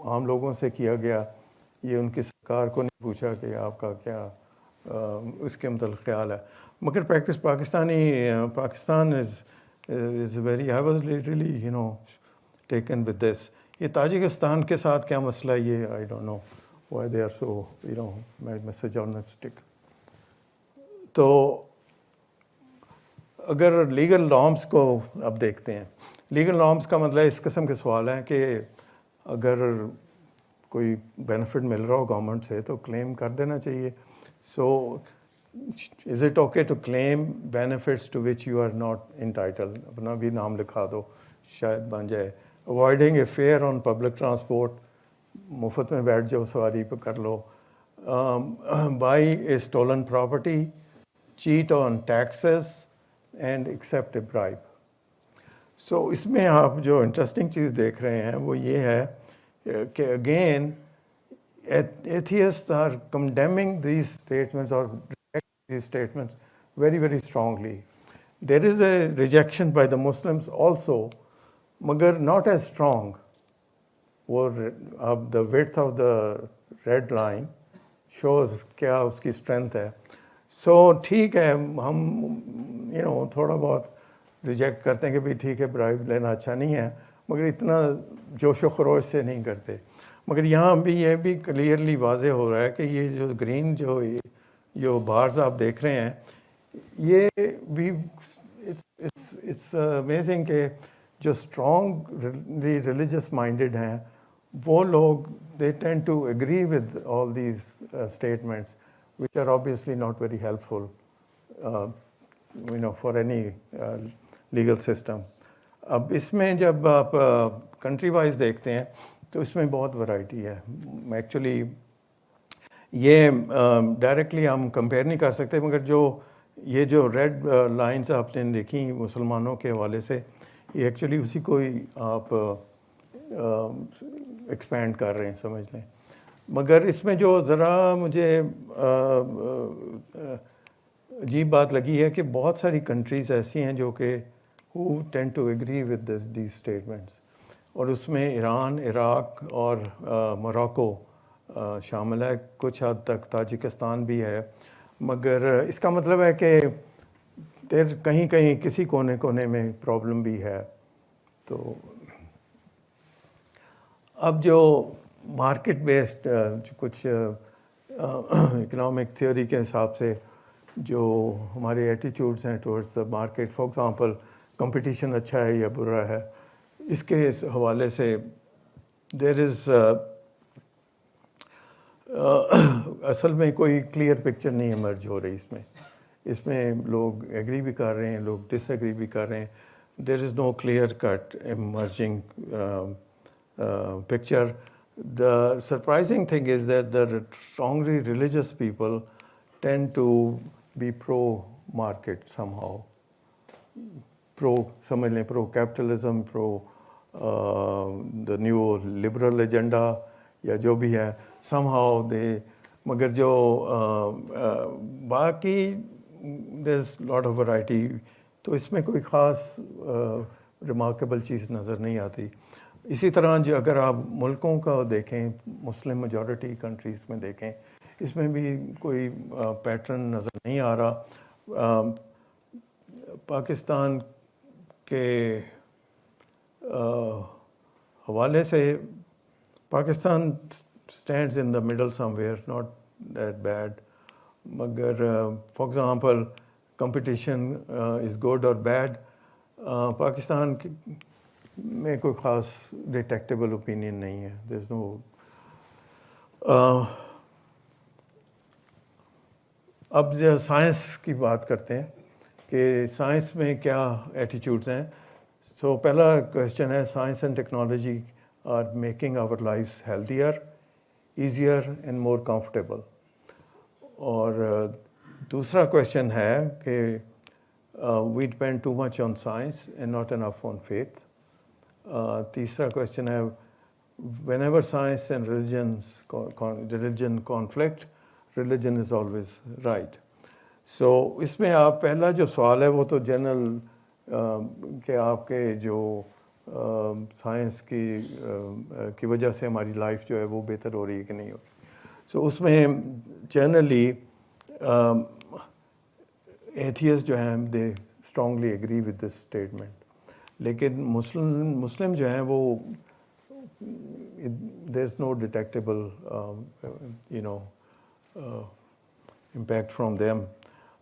عام لوگوں سے کیا گیا, یہ ان کی سرکار کو نہیں پوچھا کہ آپ کا کیا اس کے متعلق خیال ہے. مگر Pakistan is very, I was literally taken with this. یہ تاجکستان کے ساتھ کیا مسئلہ ہے یہ I don't know, why they are so, misogynistic. تو اگر لیگل نارمس کو اب دیکھتے ہیں، لیگل نارمس کا مطلب اس قسم کے سوال ہیں کہ اگر کوئی بینیفٹ مل رہا ہو گورنمنٹ سے تو کلیم کر دینا چاہیے. So is it okay to claim benefits to which you are not entitled? اپنا بھی نام لکھا دو شاید بن جائے. Avoiding a fare on public transport, مفت میں بیٹھ جاؤ سواری پہ کر لو. Buy a stolen property, cheat on taxes and accept a bribe. So اس میں آپ جو انٹرسٹنگ چیز دیکھ رہے ہیں وہ یہ ہے کہ again atheist are condemning these statements اور these statements very, very strongly. There is a rejection by the Muslims also, magar not as strong. The width of the red line shows kya uski strength hai. So ٹھیک ہے ہم تھوڑا بہت reject کرتے ہیں کہ بھائی ٹھیک ہے برائب لینا اچھا نہیں ہے، مگر اتنا جوش و خروش سے نہیں کرتے. مگر یہاں بھی یہ بھی کلیئرلی واضح ہو رہا ہے کہ یہ جو گرین جو بارز آپ دیکھ رہے ہیں یہ بھی اٹس امیزنگ کہ جو اسٹرانگ ریلیجس مائنڈیڈ ہیں وہ لوگ they tend to agree with all these statements which are obviously not very helpful for any legal system. اب اس میں جب آپ کنٹری وائز دیکھتے ہیں تو اس میں بہت ورائٹی ہے. ایکچولی یہ ڈائریکٹلی ہم کمپیئر نہیں کر سکتے، مگر یہ جو ریڈ لائنس آپ نے دیکھی مسلمانوں کے حوالے سے، یہ ایکچولی اسی کو ہی آپ ایکسپینڈ کر رہے ہیں سمجھ لیں. مگر اس میں جو ذرا مجھے عجیب بات لگی ہے کہ بہت ساری کنٹریز ایسی ہیں جو کہ who tend to agree with these statements، اور اس میں ایران، عراق اور موراکو شامل ہے، کچھ حد تک تاجکستان بھی ہے. مگر اس کا مطلب ہے کہ کہیں کہیں کسی کونے کونے میں پرابلم بھی ہے. تو اب جو مارکیٹ بیسڈ کچھ اکنامک تھیوری کے حساب سے جو ہمارے ایٹیٹیوڈس ہیں towards the market, for example competition اچھا ہے یا برا ہے، اس کے حوالے سے دیر از اصل میں کوئی کلیئر پکچر نہیں ایمرج ہو رہی. اس میں لوگ ایگری بھی کر رہے ہیں، لوگ ڈس ایگری بھی کر رہے ہیں. There is no clear cut emerging picture. The surprising thing is that the strongly religious people tend to be pro-market somehow, pro-capitalism, the new liberal agenda یا جو بھی ہے somehow they. مگر جو باقی there's lot of variety، تو اس میں کوئی خاص ریمارکیبل چیز نظر نہیں آتی. اسی طرح جو اگر آپ ملکوں کا دیکھیں، مسلم میجورٹی کنٹریز میں دیکھیں، اس میں بھی کوئی پیٹرن نظر نہیں آ رہا. پاکستان کے حوالے سے Pakistan stands in the middle somewhere, not that bad. مگر for example competition is good اور بیڈ، پاکستان میں کوئی خاص ڈیٹیکٹیبل اوپینین نہیں ہے. دیر از نو. اب جو سائنس کی بات کرتے ہیں کہ سائنس میں کیا ایٹیٹیوڈز ہیں. سو پہلا کویشچن ہے، science and technology are making our lives healthier, easier and more comfortable. اور دوسرا کویشچن ہے کہ we depend too much on science and not enough on faith. تیسرا کویشچن ہے، whenever science and religion conflict, religion is always right. So اس میں آپ پہلا جو سوال ہے وہ تو جنرل کہ آپ کے جو سائنس کی وجہ سے ہماری لائف جو ہے وہ بہتر ہو رہی ہے کہ نہیں ہو رہی. سو اس میں جنرلی ایتھیسٹ جو ہیں they strongly agree with this statement. لیکن مسلم جو ہیں وہ there's no detectable impact from them.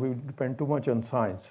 we depend too much on science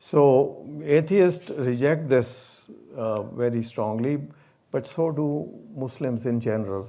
So atheists reject this very strongly, but so do Muslims in general.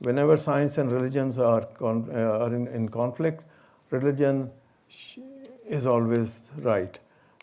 whenever science and religions are in conflict, religion is always right.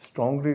strongly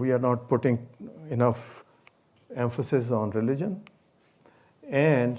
we are not putting enough emphasis on religion, and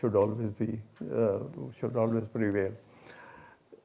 should always prevail.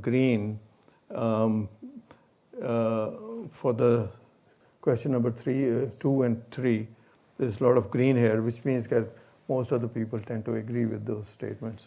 green for the question number 2 and 3. There's a lot of green here, which means that most of the people tend to agree with those statements.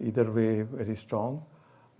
either way very strong.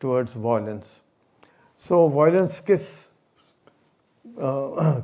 towards violence. So violence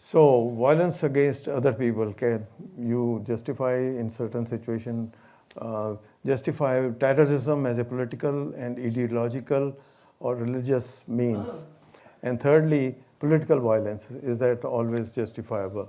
So violence against other people, can you justify in certain situation, justify terrorism as a political and ideological or religious means? And thirdly, political violence, is that always justifiable?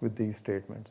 with these statements.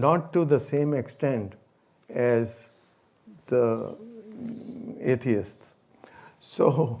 not to the same extent as the atheists. So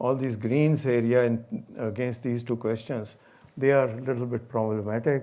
all these greens area against these two questions, they are a little bit problematic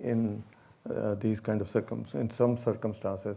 in these kind of in some circumstances.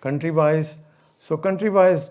country wise, so country wise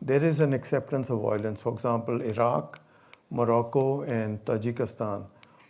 there is an acceptance of violence. For example, Iraq, Morocco and Tajikistan.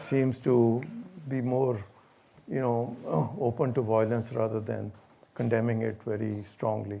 seems to be more open to violence rather than condemning it very strongly.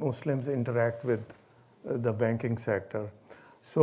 Muslims interact with the banking sector. So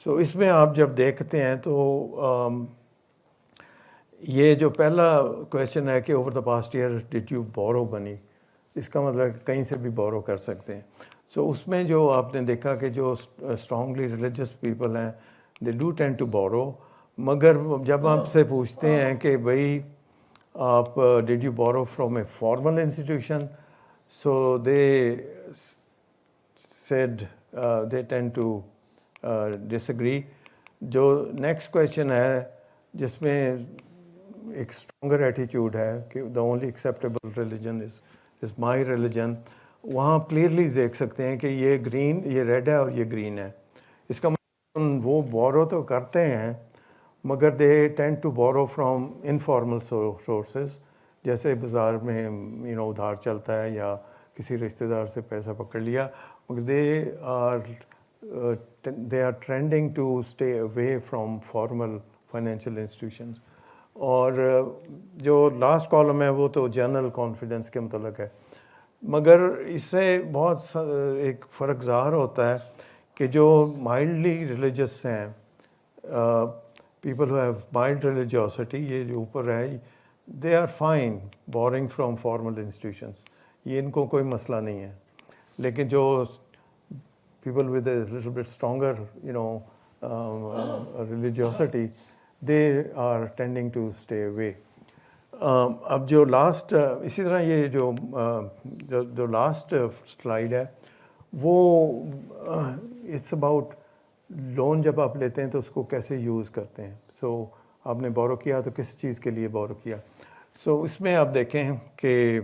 سو اس میں آپ جب دیکھتے ہیں تو یہ جو پہلا کویشچن ہے کہ over the past year did you borrow money, اس کا مطلب ہے کہ کہیں سے بھی بورو کر سکتے ہیں. سو اس میں جو آپ نے دیکھا کہ جو اسٹرانگلی ریلیجس پیپل ہیں they do tend to borrow, مگر جب آپ سے پوچھتے ہیں کہ بھائی آپ did you borrow from a formal institution, so they said they tend to disagree. جو نیکسٹ کویشچن ہے جس میں ایک اسٹرانگر ایٹیچیوڈ ہے کہ the only acceptable religion is my religion, وہاں کلیئرلی دیکھ سکتے ہیں کہ یہ گرین، یہ ریڈ ہے اور یہ گرین ہے. اس کا مطلب وہ بورو تو کرتے ہیں مگر they tend to borrow from informal sources, جیسے بازار میں ادھار چلتا ہے یا کسی رشتہ دار سے پیسہ پکڑ لیا، مگر they are trending to stay away from formal financial institutions. اور جو لاسٹ کالم ہے وہ تو جنرل کانفیڈنس کے متعلق ہے، مگر اس سے بہت ایک فرق ظاہر ہوتا ہے کہ جو مائلڈلی ریلیجس ہیں، people who have mild religiosity, یہ جو اوپر ہے they are fine boring from formal institutions, یہ ان کو کوئی مسئلہ نہیں ہے. لیکن جو people with a little bit stronger, religiosity, they are tending to stay away. اب جو لاسٹ، اسی طرح یہ جو لاسٹ سلائیڈ ہے وہ اٹس اباؤٹ لون. جب آپ لیتے ہیں تو اس کو کیسے یوز کرتے ہیں. سو آپ نے بورو کیا تو کس چیز کے لیے بورو کیا. سو اس میں آپ دیکھیں کہ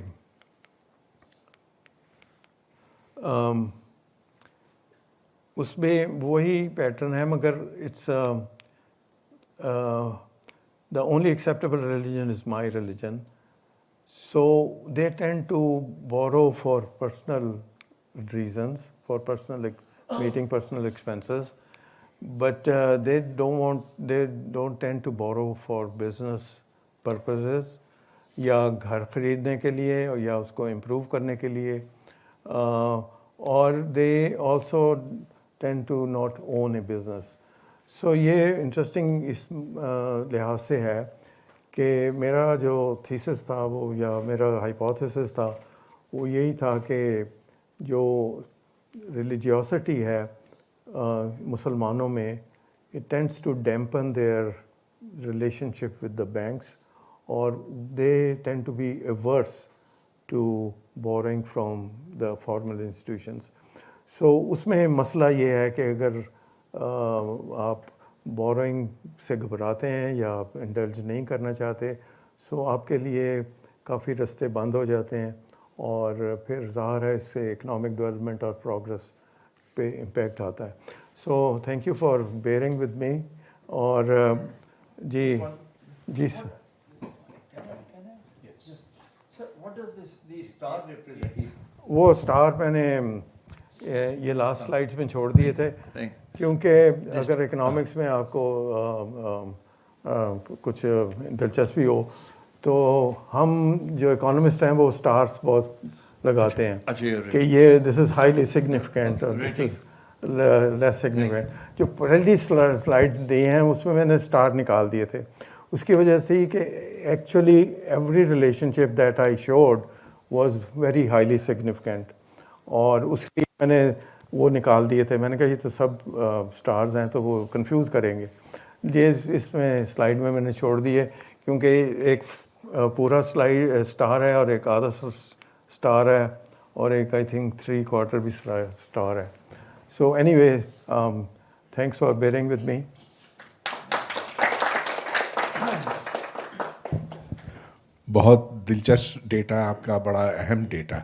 اس میں وہی پیٹرن ہے، مگر it's the only acceptable religion is my religion. So they tend to borrow for personal reasons, for personal meeting personal expenses, but they don't tend to borrow for business purposes یا گھر خریدنے کے لیے یا اس کو improve کرنے کے لیے. اور they also tend to not own a business. سو یہ انٹرسٹنگ اس لحاظ سے ہے کہ میرا جو تھیسس تھا وہ، یا میرا ہائپوتھیسس تھا وہ یہی تھا کہ جو ریلیجیوسٹی ہے مسلمانوں میں، it tends to dampen their relationship with the banks, اور they tend to be averse to borrowing from the formal institutions. سو اس میں مسئلہ یہ ہے کہ اگر آپ بورنگ سے گھبراتے ہیں یا آپ انڈلج نہیں کرنا چاہتے، سو آپ کے لیے کافی رستے بند ہو جاتے ہیں، اور پھر ظاہر ہے اس سے اکنامک ڈیولپمنٹ اور پروگرس پہ امپیکٹ آتا ہے. So thank you for bearing with me. اور جی سر. وہ اسٹار میں نے یہ لاسٹ سلائڈس میں چھوڑ دیے تھے، کیونکہ اگر اکنامکس میں آپ کو کچھ دلچسپی ہو تو ہم جو اکانومسٹ ہیں وہ اسٹارس بہت لگاتے ہیں کہ یہ دس از ہائیلی سگنیفیکینٹ اور دس از لیس سگنیفیکینٹ. جو پہلی سلائڈ دی ہیں اس میں نے اسٹار نکال دیے تھے. اس کی وجہ سے کہ actually every relation ship that I should was very highly significant, اور اس کی میں نے وہ نکال دیے تھے. میں نے کہا یہ تو سب اسٹارز ہیں تو وہ کنفیوز کریں گے. یہ اس میں سلائڈ میں نے چھوڑ دیے کیونکہ ایک پورا سلائڈ اسٹار ہے اور ایک آدھا اسٹار ہے اور ایک آئی تھنک 3/4 بھی اسٹار ہے. So any way thanks for bearing with me. بہت دلچسپ ڈیٹا آپ کا، بڑا اہم ڈیٹا،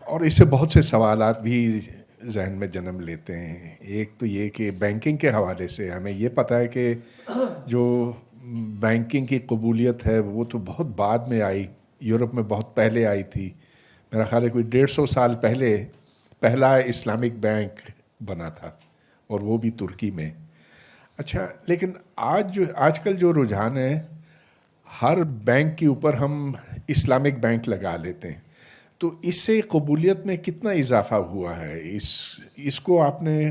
اور اس سے بہت سے سوالات بھی ذہن میں جنم لیتے ہیں. ایک تو یہ کہ بینکنگ کے حوالے سے ہمیں یہ پتہ ہے کہ جو بینکنگ کی قبولیت ہے وہ تو بہت بعد میں آئی، یورپ میں بہت پہلے آئی تھی. میرا خیال ہے کوئی 150 سال پہلے پہلا اسلامک بینک بنا تھا، اور وہ بھی ترکی میں. اچھا، لیکن آج کل جو رجحان ہے، ہر بینک کے اوپر ہم اسلامک بینک لگا لیتے ہیں، تو اس سے قبولیت میں کتنا اضافہ ہوا ہے؟ اس کو آپ نے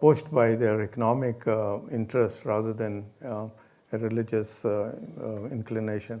pushed by their economic interest rather than a religious inclination.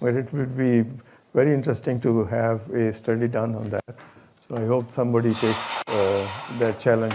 but it would be very interesting to have a study done on that. So I hope somebody takes that challenge.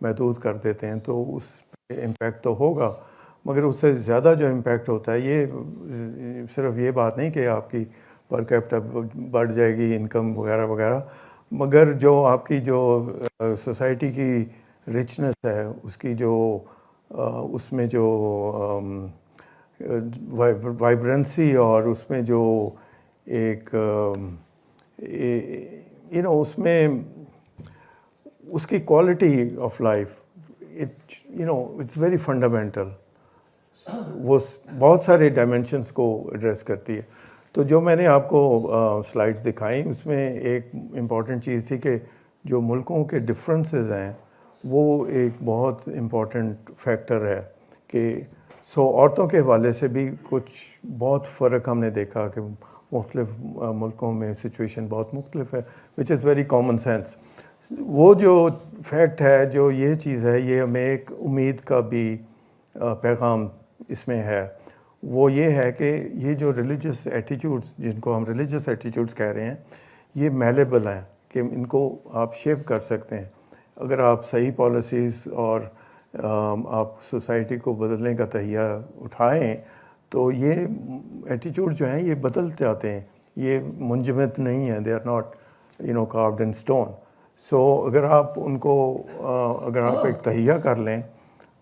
محدود کر دیتے ہیں تو اس پہ امپیکٹ تو ہوگا، مگر اس سے زیادہ جو امپیکٹ ہوتا ہے یہ صرف یہ بات نہیں کہ آپ کی پر کیپٹا بڑھ جائے گی انکم وغیرہ وغیرہ، مگر جو آپ کی جو سوسائٹی کی رچنس ہے، اس کی جو اس میں جو وائبرنسی اور اس میں جو ایک اس میں اس کی quality of life it's very fundamental, وہ بہت سارے ڈائمینشنس کو ایڈریس کرتی ہے. تو جو میں نے آپ کو سلائڈس دکھائیں اس میں ایک امپورٹنٹ چیز تھی کہ جو ملکوں کے ڈفرینسز ہیں وہ ایک بہت امپورٹنٹ فیکٹر ہے کہ عورتوں کے حوالے سے بھی کچھ بہت فرق ہم نے دیکھا کہ مختلف ملکوں میں سچویشن بہت مختلف ہے، وچ از ویری کامن سینس. وہ جو فیکٹ ہے، جو یہ چیز ہے، یہ ہمیں ایک امید کا بھی پیغام اس میں ہے. وہ یہ ہے کہ یہ جو ریلیجس ایٹیٹیوڈس، جن کو ہم ریلیجس ایٹیٹیوڈس کہہ رہے ہیں، یہ میلیبل ہیں کہ ان کو آپ شیپ کر سکتے ہیں. اگر آپ صحیح پالیسیز اور آپ سوسائٹی کو بدلنے کا تہیہ اٹھائیں تو یہ ایٹیٹیوڈ جو ہیں یہ بدل جاتے ہیں، یہ منجمد نہیں ہیں، they are not carved in stone. اگر آپ ان کو اگر آپ ایک تہیہ کر لیں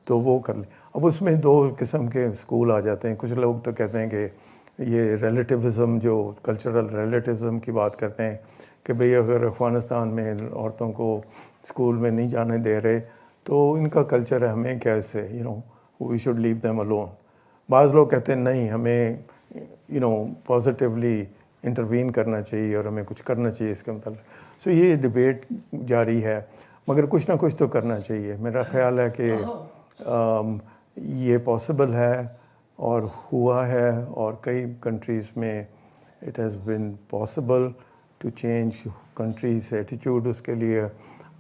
تو وہ کر لیں. اب اس میں دو قسم کے اسکول آ جاتے ہیں. کچھ لوگ تو کہتے ہیں کہ یہ ریلیٹیوزم، جو کلچرل ریلیٹیوزم کی بات کرتے ہیں کہ بھئی اگر افغانستان میں عورتوں کو اسکول میں نہیں جانے دے رہے تو ان کا کلچر ہے، ہمیں کیا اس سے we should leave them alone. بعض لوگ کہتے ہیں نہیں، ہمیں پازیٹیولی انٹروین کرنا چاہیے اور ہمیں کچھ کرنا چاہیے اس کے متعلق. یہ ڈبیٹ جاری ہے، مگر کچھ نہ کچھ تو کرنا چاہیے. میرا خیال ہے کہ یہ پاسبل ہے اور ہوا ہے، اور کئی کنٹریز میں it has been possible to change countries attitude. اس کے لیے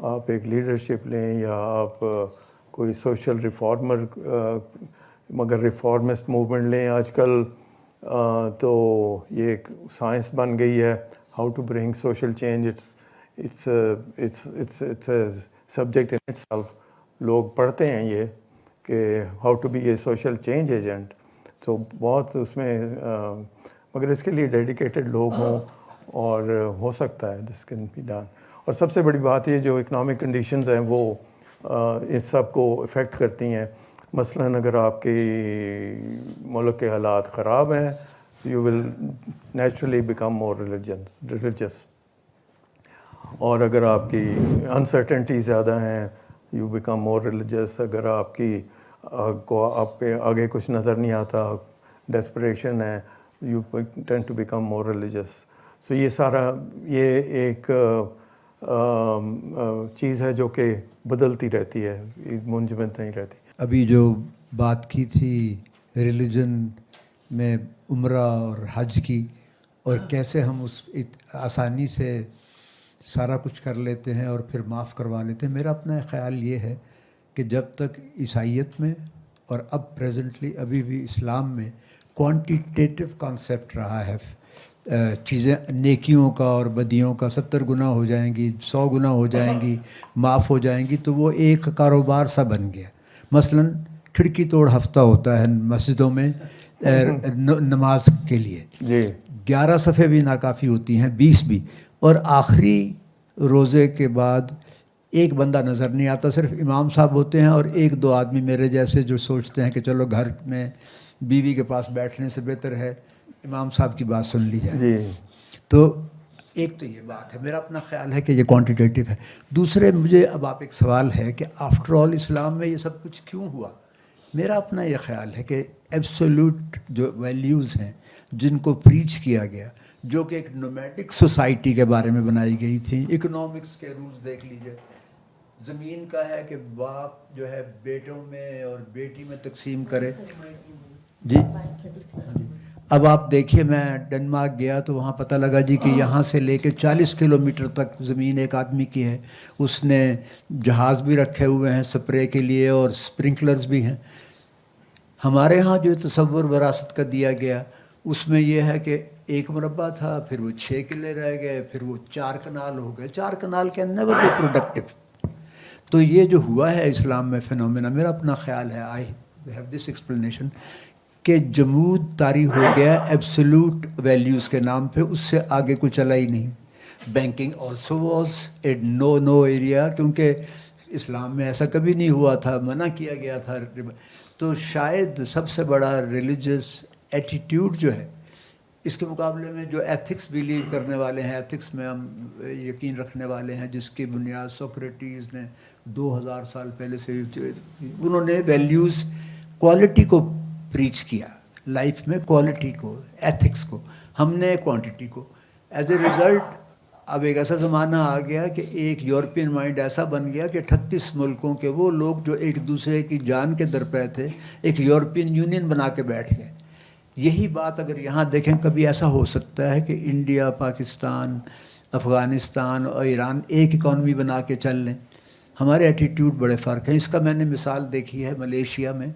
آپ ایک لیڈرشپ لیں یا آپ کوئی سوشل ریفارمر، مگر ریفارمسٹ موومنٹ لیں. آج کل تو یہ ایک سائنس بن گئی ہے، how to bring social change. It's a subject in itself. لوگ پڑھتے ہیں یہ کہ how to be a social change agent. تو بہت اس میں مگر اس کے لیے ڈیڈیکیٹڈ لوگ ہوں اور ہو سکتا ہے دس کین بی ڈن. اور سب سے بڑی بات یہ جو اکنامک کنڈیشنز ہیں وہ اس سب کو افیکٹ کرتی ہیں. مثلاً اگر آپ کی ملک کے حالات خراب ہیں، you will naturally become more religious. اور اگر آپ کی انسرٹنٹی زیادہ ہیں، یو بیکم مور ریلیجس. اگر آپ کی آپ کے آگے کچھ نظر نہیں آتا، ڈیسپریشن ہے، you tend to become more religious. یہ سارا یہ ایک چیز ہے جو کہ بدلتی رہتی ہے، منجمد نہیں رہتی. ابھی جو بات کی تھی ریلیجن میں عمرہ اور حج کی، اور کیسے ہم اس آسانی سے سارا کچھ کر لیتے ہیں اور پھر معاف کروا لیتے ہیں. میرا اپنا خیال یہ ہے کہ جب تک عیسائیت میں اور اب پریزنٹلی ابھی بھی اسلام میں کوانٹیٹیو کانسیپٹ رہا ہے، چیزیں نیکیوں کا اور بدیوں کا 70 گنا ہو جائیں گی، 100 گنا ہو جائیں گی، معاف ہو جائیں گی، تو وہ ایک کاروبار سا بن گیا. مثلاً کھڑکی توڑ ہفتہ ہوتا ہے مسجدوں میں نماز کے لیے، جی 11 صفحے بھی ناکافی ہوتی ہیں، 20 بھی. اور آخری روزے کے بعد ایک بندہ نظر نہیں آتا، صرف امام صاحب ہوتے ہیں اور ایک دو آدمی میرے جیسے جو سوچتے ہیں کہ چلو گھر میں بیوی کے پاس بیٹھنے سے بہتر ہے امام صاحب کی بات سن لی جائے. جی. تو ایک تو یہ بات ہے، میرا اپنا خیال ہے کہ یہ کوانٹیٹیو ہے. دوسرے مجھے اب آپ ایک سوال ہے کہ آفٹر آل اسلام میں یہ سب کچھ کیوں ہوا. میرا اپنا یہ خیال ہے کہ ایبسولوٹ جو ویلیوز ہیں جن کو پریچ کیا گیا، جو کہ ایک نومیٹک سوسائٹی کے بارے میں بنائی گئی تھی. اکنامکس کے رولز دیکھ لیجئے، زمین کا ہے کہ باپ جو ہے بیٹوں میں اور بیٹی میں تقسیم کرے. جی اب آپ دیکھیے، میں ڈنمارک گیا تو وہاں پتہ لگا جی کہ یہاں سے لے کے 40 کلومیٹر تک زمین ایک آدمی کی ہے. اس نے جہاز بھی رکھے ہوئے ہیں سپرے کے لیے اور سپرنکلرز بھی ہیں. ہمارے ہاں جو تصور وراثت کا دیا گیا اس میں یہ ہے کہ 1 مربع تھا، پھر وہ 6 کلے رہ گئے، پھر وہ 4 کنال ہو گئے. 4 کنال کے نیور بی پروڈکٹیو. تو یہ جو ہوا ہے اسلام میں فینومینا، میرا اپنا خیال ہے، آئی ہیو دس ایکسپلینیشن، کہ جمود طاری ہو گیا ایبسولوٹ ویلیوز کے نام پہ، اس سے آگے کوئی چلا ہی نہیں. Banking also was a no area, کیونکہ اسلام میں ایسا کبھی نہیں ہوا تھا، منع کیا گیا تھا. تو شاید سب سے بڑا ریلیجس ایٹیٹیوڈ جو ہے، اس کے مقابلے میں جو ایتھکس بیلیو کرنے والے ہیں، ایتھکس میں ہم یقین رکھنے والے ہیں، جس کی بنیاد سوکریٹیز نے 2000 سال پہلے سے، انہوں نے ویلیوز کوالٹی کو پریچ کیا، لائف میں کوالٹی کو، ایتھکس کو، ہم نے کوانٹٹی کو. ایز اے ریزلٹ اب ایک ایسا زمانہ آ گیا کہ ایک یورپین مائنڈ ایسا بن گیا کہ 38 ملکوں کے وہ لوگ جو ایک دوسرے کی جان کے درپے تھے، ایک یورپین یونین بنا کے بیٹھ گئے. یہی بات اگر یہاں دیکھیں، کبھی ایسا ہو سکتا ہے کہ انڈیا، پاکستان، افغانستان اور ایران ایک اکانومی بنا کے چل لیں. ہمارے ایٹیٹیوڈ بڑے فرق ہیں. اس کا میں نے مثال دیکھی ہے ملیشیا میں.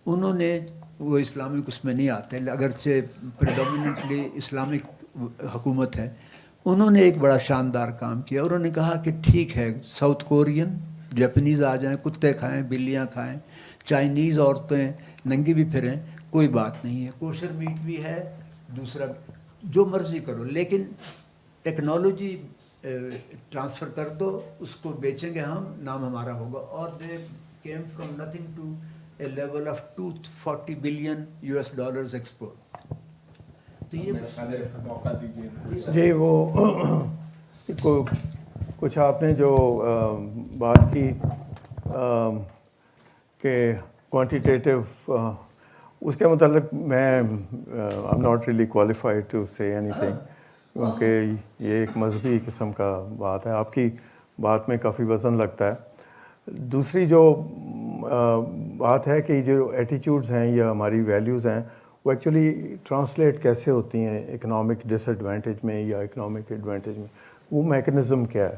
انہوں نے، وہ اسلامک اس میں نہیں آتے اگرچہ پریڈومیننٹلی اسلامک حکومت ہے، انہوں نے ایک بڑا شاندار کام کیا. انہوں نے کہا کہ ٹھیک ہے، ساؤتھ کورین، جاپنیز آ جائیں، کتے کھائیں، بلیاں کھائیں، چائنیز عورتیں ننگی بھی پھریں، کوئی بات نہیں ہے، کوشر میٹ بھی ہے، دوسرا جو مرضی کرو، لیکن ٹیکنالوجی ٹرانسفر کر دو، اس کو بیچیں گے ہم، نام ہمارا ہوگا. اور they came from nothing to a level of $240 billion export. تو یہ جی، وہ کچھ آپ نے جو بات کی کہ کوانٹیٹیو، اس کے متعلق میں am not really qualified to say anything, کیونکہ یہ ایک مذہبی قسم کا بات ہے. آپ کی بات میں کافی وزن لگتا ہے. دوسری جو بات ہے کہ جو ایٹیٹیوڈز ہیں یا ہماری ویلیوز ہیں، وہ ایکچولی ٹرانسلیٹ کیسے ہوتی ہیں اکنامک ڈس ایڈوانٹیج میں یا اکنامک ایڈوانٹیج میں، وہ میکنزم کیا ہے.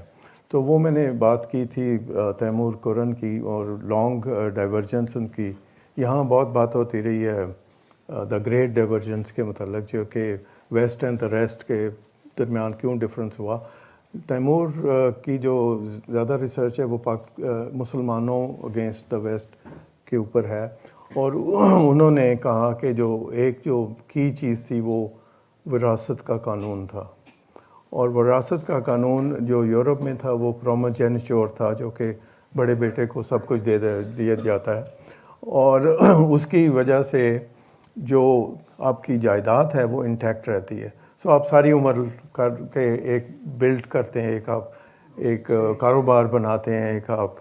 تو وہ میں نے بات کی تھی تیمور قرن کی اور لانگ ڈائیورجنس ان کی. یہاں بہت بات ہوتی رہی ہے دا گریٹ ڈائیورجنس کے متعلق، جو کہ ویسٹ اینڈ دا ریسٹ کے درمیان کیوں ڈفرینس ہوا. تیمور کی جو زیادہ ریسرچ ہے وہ مسلمانوں اگینسٹ دا ویسٹ کے اوپر ہے، اور انہوں نے کہا کہ جو کی چیز تھی وہ وراثت کا قانون تھا. اور وراثت کا قانون جو یورپ میں تھا وہ پروموجینیچور تھا، جو کہ بڑے بیٹے کو سب کچھ دیا جاتا ہے، اور اس کی وجہ سے جو آپ کی جائیداد ہے وہ انٹیکٹ رہتی ہے. سو آپ ساری عمر کر کے ایک بلڈ کرتے ہیں، ایک کاروبار بناتے ہیں، ایک آپ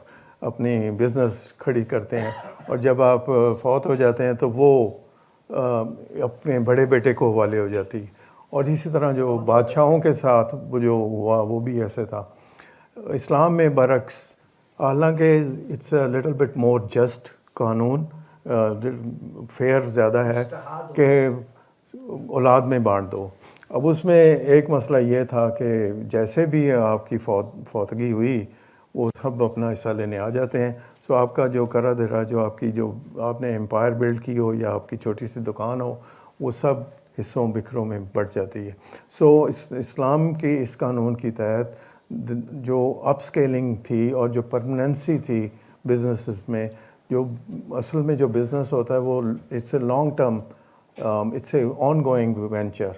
اپنی بزنس کھڑی کرتے ہیں، اور جب آپ فوت ہو جاتے ہیں تو وہ اپنے بڑے بیٹے کو حوالے ہو جاتی. اور اسی طرح جو بادشاہوں کے ساتھ وہ جو ہوا وہ بھی ایسے تھا. اسلام میں برعکس، حالانکہ it's a little bit more just قانون، فیئر زیادہ ہے کہ اولاد میں بانٹ دو. اب اس میں ایک مسئلہ یہ تھا کہ جیسے بھی آپ کی فوتگی ہوئی وہ سب اپنا حصہ لینے آ جاتے ہیں. سو آپ کا جو کرا دھرا، جو آپ نے امپائر بلڈ کی ہو یا آپ کی چھوٹی سی دکان ہو، وہ سب حصوں بکھروں میں بٹ جاتی ہے. سو اسلام کی اس قانون کی تحت جو اپ اسکیلنگ تھی اور جو پرماننسی تھی بزنس میں، جو اصل میں جو بزنس ہوتا ہے وہ it's a long term, it's a ongoing venture,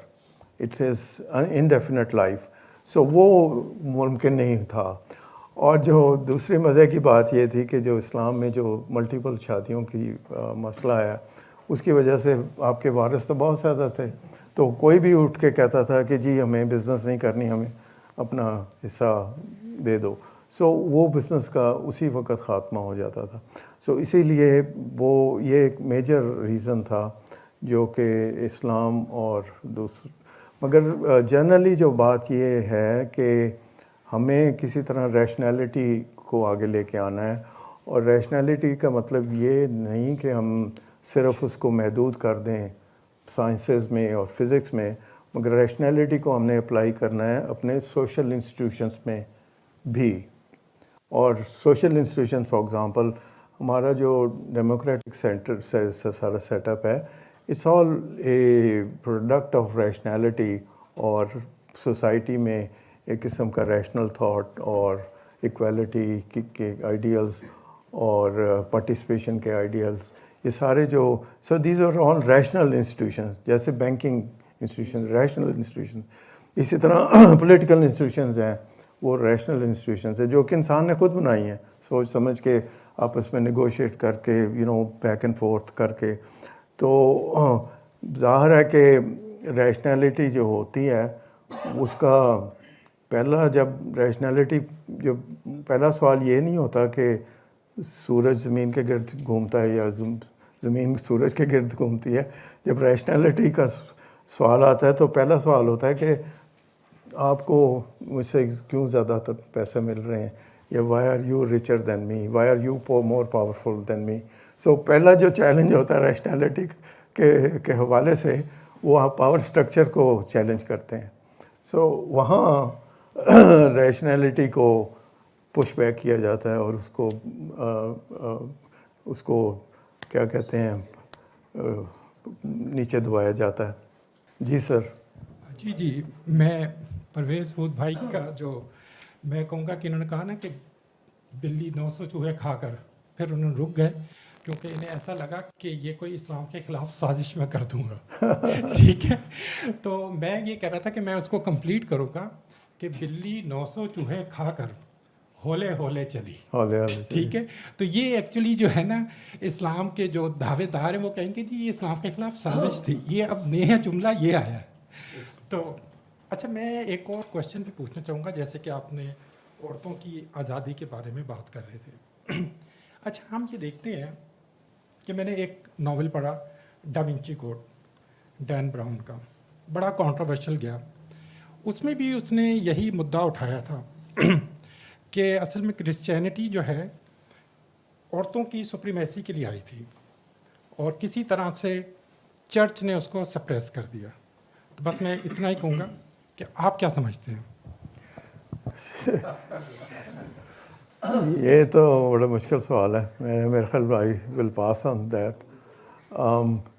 it is indefinite life. So وہ ممکن نہیں تھا. اور جو دوسری مزے کی بات یہ تھی کہ جو اسلام میں جو ملٹیپل شادیوں کی مسئلہ ہے، اس کی وجہ سے آپ کے وارث تو بہت زیادہ تھے، تو کوئی بھی اٹھ کے کہتا تھا کہ جی ہمیں بزنس نہیں کرنی، ہمیں اپنا حصہ دے دو. سو وہ بزنس کا اسی وقت خاتمہ ہو جاتا تھا. سو اسی لیے وہ یہ ایک میجر ریزن تھا جو کہ اسلام اور مگر جنرلی جو بات یہ ہے کہ ہمیں کسی طرح ریشنلٹی کو آگے لے کے آنا ہے. اور ریشنلٹی کا مطلب یہ نہیں کہ ہم صرف اس کو محدود کر دیں سائنسز میں اور فزکس میں، مگر ریشنلٹی کو ہم نے اپلائی کرنا ہے اپنے سوشل انسٹیٹیوشنس میں بھی. اور سوشل انسٹیٹیوشن فار ایگزامپل ہمارا جو ڈیموکریٹک سینٹر سے سارا سیٹ اپ ہے، it's all a product of rationality, اور سوسائٹی میں ایک قسم کا ریشنل تھاٹ اور ایکویلٹی کے آئیڈیلز اور پارٹیسپیشن کے آئیڈیلز، یہ سارے جو so these are all rational institutions, جیسے بینکنگ انسٹیٹیوشن ریشنل انسٹیٹیوشن، اسی طرح پولیٹیکل انسٹیٹیوشنز ہیں وہ ریشنل انسٹیٹیوشنز ہیں جو کہ انسان نے خود بنائی ہیں، سوچ سمجھ کے آپس میں نیگوشیٹ کر کے بیک اینڈ فورتھ کر کے. تو ظاہر ہے کہ ریشنلٹی جو ہوتی ہے اس کا پہلا پہلا سوال یہ نہیں ہوتا کہ سورج زمین کے گرد گھومتا ہے یا زمین سورج کے گرد گھومتی ہے. جب ریشنلٹی کا سوال آتا ہے تو پہلا سوال ہوتا ہے کہ آپ کو مجھ سے کیوں زیادہ پیسے مل رہے ہیں، یا why are you richer than me, why are you more powerful than me. So پہلا جو چیلنج ہوتا ہے ریشنلٹی کے حوالے سے وہ آپ پاور سٹرکچر کو چیلنج کرتے ہیں. سو وہاں ریشنلٹی کو پش بیک کیا جاتا ہے اور اس کو کیا کہتے ہیں نیچے دبایا جاتا ہے. جی سر. جی میں پرویز ہود بھائی کا جو میں کہوں گا کہ انہوں نے کہا نا کہ بلی 900 چوہے کھا کر پھر انہوں نے رک گئے کیونکہ انہیں ایسا لگا کہ یہ کوئی اسلام کے خلاف سازش میں کر دوں گا. ٹھیک ہے، تو میں یہ کہہ رہا تھا کہ میں اس کو کمپلیٹ کروں گا کہ بلی 900 چوہے کھا کر ہولے ہولے چلی. ٹھیک ہے، تو یہ ایکچولی جو ہے نا اسلام کے جو دعوے دار ہیں وہ کہیں گے جی یہ اسلام کے خلاف سازش تھی. یہ اب نیا جملہ یہ آیا ہے. تو اچھا میں ایک اور کوشچن بھی پوچھنا چاہوں گا، جیسے کہ آپ نے عورتوں کی آزادی کے بارے میں بات کر رہے تھے. اچھا ہم یہ دیکھتے ہیں کہ میں نے ایک ناول پڑھا ڈا ونچی کوڈ ڈین براؤن کا، بڑا کنٹروورشل گیا. اس میں بھی اس نے یہی مدعا اٹھایا تھا کہ اصل میں کرسچینٹی جو ہے عورتوں کی سپریمیسی کے لیے آئی تھی اور کسی طرح سے چرچ نے اس کو سپریس کر دیا. تو بس میں اتنا ہی کہوں گا کہ آپ کیا سمجھتے ہیں؟ یہ تو بڑا مشکل سوال ہے. میرے خیال I will pass on that.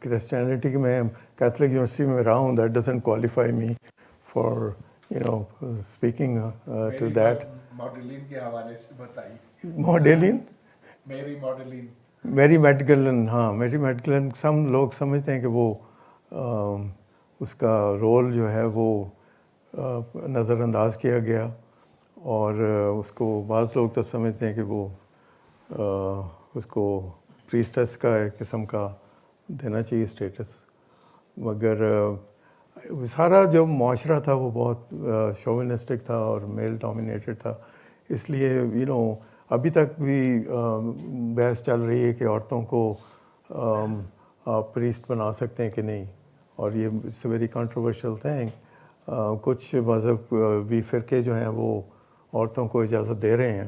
Christianity میں کیتھولک یونیورسٹی میں رہا ہوں، that doesn't qualify me for speaking to that. Madeleine کے حوالے سے بتائیے. ماڈلین میری میڈگلن. ہاں میری میڈگلن سم لوگ سمجھتے ہیں کہ وہ اس کا رول جو ہے وہ نظر انداز کیا گیا، اور اس کو بعض لوگ تو سمجھتے ہیں کہ وہ اس کو پریسٹس کا ایک قسم کا دینا چاہیے اسٹیٹس. مگر سارا جو معاشرہ تھا وہ بہت شوونسٹک تھا اور میل ڈومینیٹڈ تھا. اس لیے ابھی تک بھی بحث چل رہی ہے کہ عورتوں کو آپ پریسٹ بنا سکتے ہیں کہ نہیں، اور یہ it's a very controversial thing. کچھ مذہب بھی فرقے جو ہیں وہ عورتوں کو اجازت دے رہے ہیں.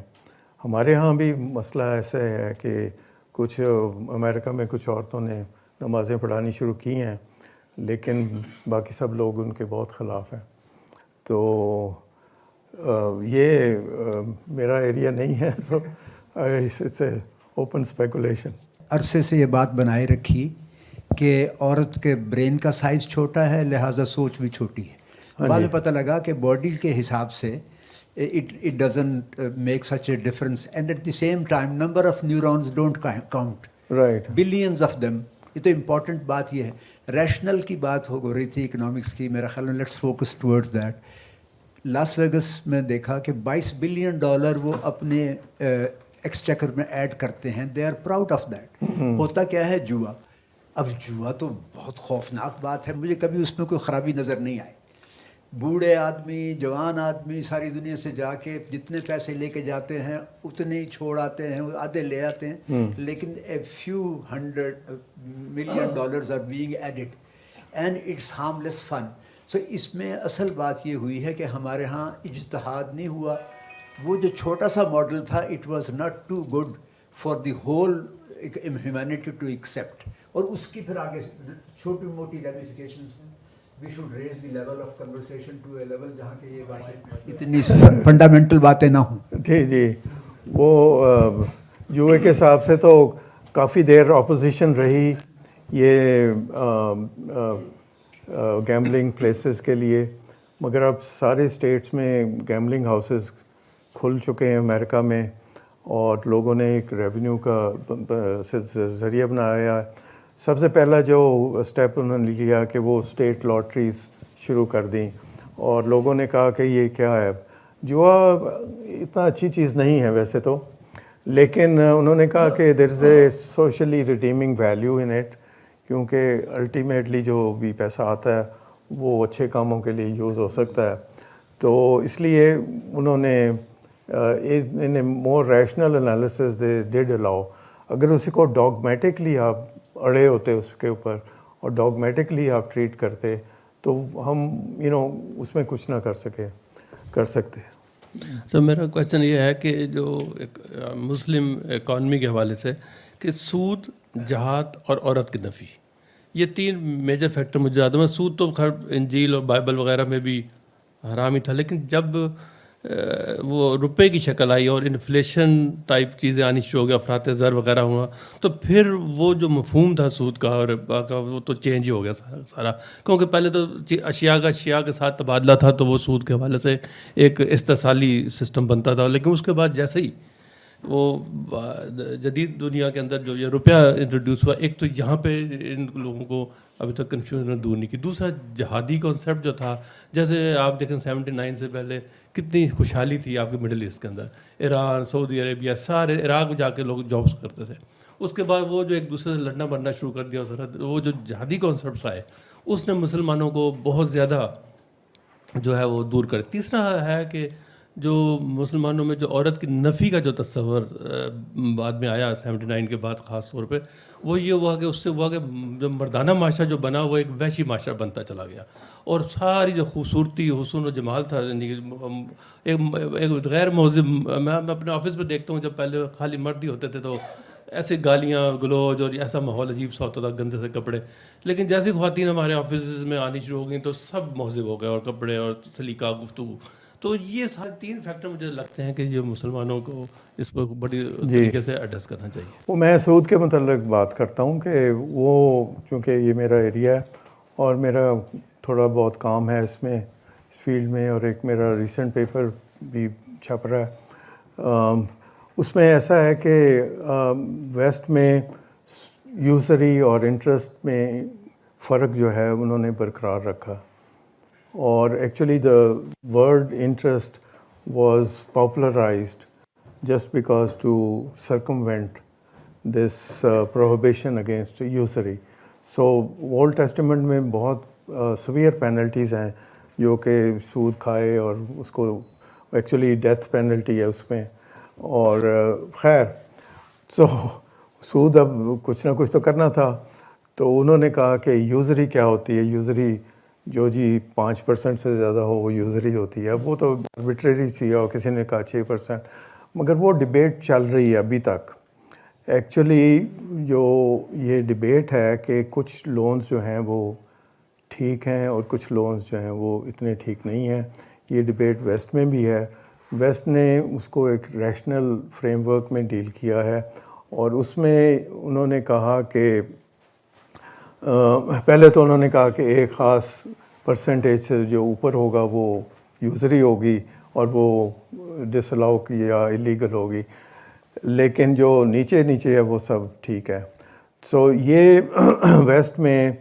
ہمارے ہاں بھی مسئلہ ایسا ہے کہ کچھ امریکہ میں کچھ عورتوں نے نمازیں پڑھانی شروع کی ہیں، لیکن باقی سب لوگ ان کے بہت خلاف ہیں. تو یہ میرا ایریا نہیں ہے، تو اٹس اے اوپن اسپیکولیشن. عرصے سے یہ بات بنائے رکھی کہ عورت کے برین کا سائز چھوٹا ہے لہٰذا سوچ بھی چھوٹی ہے. بعد میں پتہ لگا کہ باڈی کے حساب سے it doesn't make such a difference, and at the same time number of neurons don't count, right, billions of them. یہ تو امپورٹنٹ بات یہ ہے. ریشنل کی بات ہو رہی تھی اکنامکس کی، میرا خیال میں let's focus towards that. Las Vegas میں دیکھا کہ $22 بلین وہ اپنے ایکسچیکر میں ایڈ کرتے ہیں. They are proud of that. ہوتا کیا ہے؟ جوا. اب جوا تو بہت خوفناک بات ہے، مجھے کبھی اس میں کوئی خرابی نظر نہیں آئی. بوڑھے آدمی، جوان آدمی ساری دنیا سے جا کے جتنے پیسے لے کے جاتے ہیں اتنے ہی چھوڑ آتے ہیں، آدھے لے آتے ہیں، لیکن a few $100 million are being added and it's harmless fun. So اس میں اصل بات یہ ہوئی ہے کہ ہمارے ہاں اجتہاد نہیں ہوا. وہ جو چھوٹا سا ماڈل تھا it was not too good for the whole humanity to accept. اور اس کی پھر آگے چھوٹی موٹی ریمیفیکیشنز ہیں. We should raise the level of conversation to a level جہاں کہ یہ باتیں اتنی فنڈامنٹل باتیں نہ ہوں. جی وہ جوئے کے حساب سے تو کافی دیر اپوزیشن رہی یہ گیمبلنگ پلیسز کے لیے، مگر اب سارے اسٹیٹس میں گیمبلنگ ہاؤسز کھل چکے ہیں امریکہ میں اور لوگوں نے ایک ریونیو کا ذریعہ بنایا ہے. سب سے پہلا جو اسٹیپ انہوں نے لیا کہ وہ اسٹیٹ لاٹریز شروع کر دیں اور لوگوں نے کہا کہ یہ کیا ہے. جوا اتنا اچھی چیز نہیں ہے ویسے تو, لیکن انہوں نے کہا کہ دیر از اے سوشلی ریڈیمنگ ویلیو ان اٹ, کیونکہ الٹیمیٹلی جو بھی پیسہ آتا ہے وہ اچھے کاموں کے لیے یوز ہو سکتا ہے. تو اس لیے انہوں نے in a more rational analysis they did allow. اگر اسی کو ڈاگمیٹکلی آپ اڑے ہوتے اس کے اوپر اور ڈاگمیٹکلی آپ ٹریٹ کرتے تو ہم اس میں کچھ نہ کر سکتے. تو میرا کویشچن یہ ہے کہ جو ایک مسلم اکانومی کے حوالے سے کہ سود, جہاد اور عورت کی نفی, یہ 3 میجر فیکٹر مجھے یاد ہے. سود تو خیر انجیل اور بائبل وغیرہ میں بھی حرام ہی تھا, لیکن جب وہ روپے کی شکل آئی اور انفلیشن ٹائپ چیزیں آنی شروع ہو گیا, افراط زر وغیرہ ہوا, تو پھر وہ جو مفہوم تھا سود کا اور ربا کا وہ تو چینج ہی ہو گیا سارا. کیونکہ پہلے تو اشیاء کے ساتھ تبادلہ تھا تو وہ سود کے حوالے سے ایک استحصالی سسٹم بنتا تھا, لیکن اس کے بعد جیسے ہی وہ جدید دنیا کے اندر جو یہ روپیہ انٹروڈیوس ہوا, ایک تو یہاں پہ ان لوگوں کو ابھی تک کنفیوژن دور نہیں کی. دوسرا جہادی کانسیپٹ جو تھا, جیسے آپ دیکھیں 79 سے پہلے کتنی خوشحالی تھی آپ کے مڈل ایسٹ کے اندر, ایران, سعودی عربیہ, سارے عراق جا کے لوگ جابس کرتے تھے. اس کے بعد وہ جو ایک دوسرے سے لڑنا بڑنا شروع کر دیا سرحد, وہ جو جہادی کانسیپٹس آئے اس نے مسلمانوں کو بہت زیادہ جو ہے وہ دور کر. تیسرا ہے کہ جو مسلمانوں میں جو عورت کی نفی کا جو تصور بعد میں آیا 79 کے بعد خاص طور پہ, وہ یہ ہوا کہ اس سے ہوا کہ جو مردانہ معاشرہ جو بنا وہ ایک وحشی معاشرہ بنتا چلا گیا, اور ساری جو خوبصورتی, حسن و جمال تھا ایک غیر مہذب. میں اپنے آفس میں دیکھتا ہوں جب پہلے خالی مرد ہی ہوتے تھے تو ایسے گالیاں گلوچ اور ایسا ماحول عجیب سا ہوتا تھا, گندے سے کپڑے. لیکن جیسی خواتین ہمارے آفیسز میں آنی شروع ہو گئیں تو سب مہذب ہو گئے, اور کپڑے اور سلیقہ, گفتگو. تو یہ سارے 3 فیکٹر مجھے لگتے ہیں کہ یہ مسلمانوں کو اس پر بڑی طریقے سے ایڈریس کرنا چاہیے. وہ میں سود کے متعلق بات کرتا ہوں کہ وہ چونکہ یہ میرا ایریا ہے اور میرا تھوڑا بہت کام ہے اس میں, اس فیلڈ میں, اور ایک میرا ریسنٹ پیپر بھی چھپ رہا ہے. اس میں ایسا ہے کہ ویسٹ میں یوزری اور انٹرسٹ میں فرق جو ہے انہوں نے برقرار رکھا, اور actually the word interest was popularized just because to circumvent this prohibition against usury. So Old Testament میں بہت سویئر پینلٹیز ہیں جو کہ سود کھائے, اور اس کو ایکچولی ڈیتھ پینلٹی ہے اس میں. اور خیر سو سود اب کچھ نہ کچھ تو کرنا تھا, تو انہوں نے کہا کہ یوزری کیا ہوتی ہے. یوزری جو جی 5% سے زیادہ ہو وہ یوزری ہوتی ہے. اب وہ تو آربیٹریری تھی, اور کسی نے کہا 6%, مگر وہ ڈبیٹ چل رہی ہے ابھی تک. ایکچولی جو یہ ڈبیٹ ہے کہ کچھ لونز جو ہیں وہ ٹھیک ہیں اور کچھ لونز جو ہیں وہ اتنے ٹھیک نہیں ہیں, یہ ڈبیٹ ویسٹ میں بھی ہے. ویسٹ نے اس کو ایک ریشنل فریم ورک میں ڈیل کیا ہے, اور اس میں انہوں نے کہا کہ پہلے تو انہوں نے کہا کہ ایک خاص پرسنٹیج سے جو اوپر ہوگا وہ یوزری ہوگی اور وہ ڈس الاؤ کی یا الیگل ہوگی, لیکن جو نیچے نیچے ہے وہ سب ٹھیک ہے. سو یہ ویسٹ میں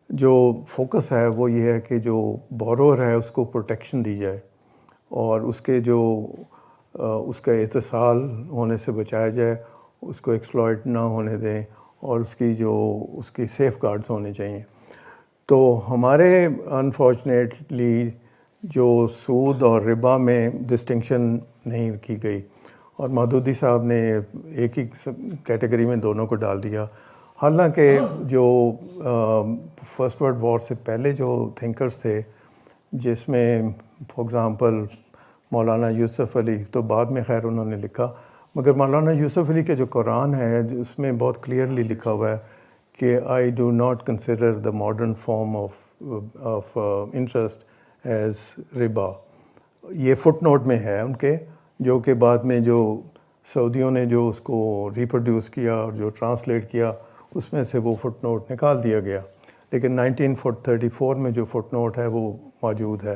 جو فوکس ہے وہ یہ ہے کہ جو بورور ہے اس کو پروٹیکشن دی جائے, اور اس کے جو اس کا اتصال ہونے سے بچایا جائے, اس کو ایکسپلائٹ نہ ہونے دیں, اور اس کی سیف گارڈز ہونے چاہیے. تو ہمارے انفارچونیٹلی جو سود اور ربا میں ڈسٹنکشن نہیں کی گئی, اور مودودی صاحب نے ایک ہی کیٹیگری میں دونوں کو ڈال دیا. حالانکہ جو فرسٹ ورلڈ وار سے پہلے جو تھنکرز تھے, جس میں فار ایگزامپل مولانا یوسف علی, تو بعد میں خیر انہوں نے لکھا, مگر مولانا یوسف علی کے جو قرآن ہے اس میں بہت کلیئرلی لکھا ہوا ہے کہ I do not consider the modern form of interest as ربا. یہ فٹ نوٹ میں ہے ان کے, جو کہ بعد میں جو سعودیوں نے جو اس کو ریپروڈیوس کیا اور جو ٹرانسلیٹ کیا اس میں سے وہ فٹ نوٹ نکال دیا گیا, لیکن 1934 میں جو فٹ نوٹ ہے وہ موجود ہے.